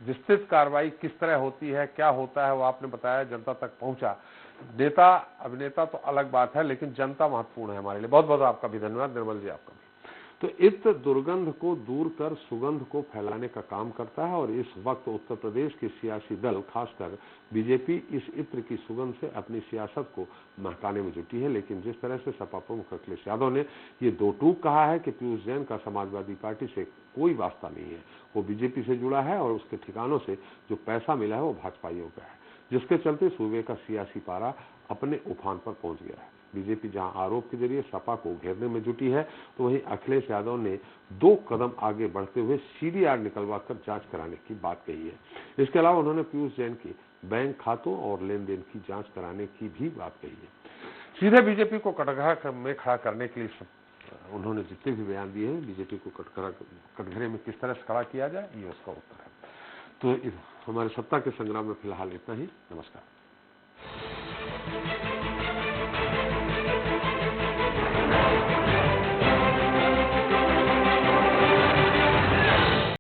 विस्तृत कार्रवाई किस तरह होती है, क्या होता है, वो आपने बताया, जनता तक पहुंचा। नेता अभिनेता तो अलग बात है, लेकिन जनता महत्वपूर्ण है हमारे लिए। बहुत बहुत आपका भी धन्यवाद। निर्मल जी आपका भी। तो इत्र दुर्गंध को दूर कर सुगंध को फैलाने का काम करता है, और इस वक्त उत्तर प्रदेश के सियासी दल, खासकर बीजेपी, इस इत्र की सुगंध से अपनी सियासत को महकाने में जुटी है। लेकिन जिस तरह से सपा प्रमुख अखिलेश यादव ने ये 2 टूक कहा है कि पीयूष जैन का समाजवादी पार्टी से कोई वास्ता नहीं है, वो बीजेपी से जुड़ा है, और उसके ठिकानों से जो पैसा मिला है वो भाजपाइयों का है, जिसके चलते सूबे का सियासी पारा अपने उफान पर पहुंच गया है। बीजेपी जहां आरोप के जरिए सपा को घेरने में जुटी है, तो वहीं अखिलेश यादव ने 2 कदम आगे बढ़ते हुए सीडीआर निकलवाकर जांच कराने की बात कही है। इसके अलावा उन्होंने पीयूष जैन की बैंक खातों और लेन देन की जांच कराने की भी बात कही है। सीधे बीजेपी को कटघरा में खड़ा करने के लिए उन्होंने जितने भी बयान दिए हैं, बीजेपी को कटघरे में किस तरह से खड़ा किया जाए, ये उसका उत्तर है। तो हमारे सत्ता के संग्राम में फिलहाल इतना ही। नमस्कार।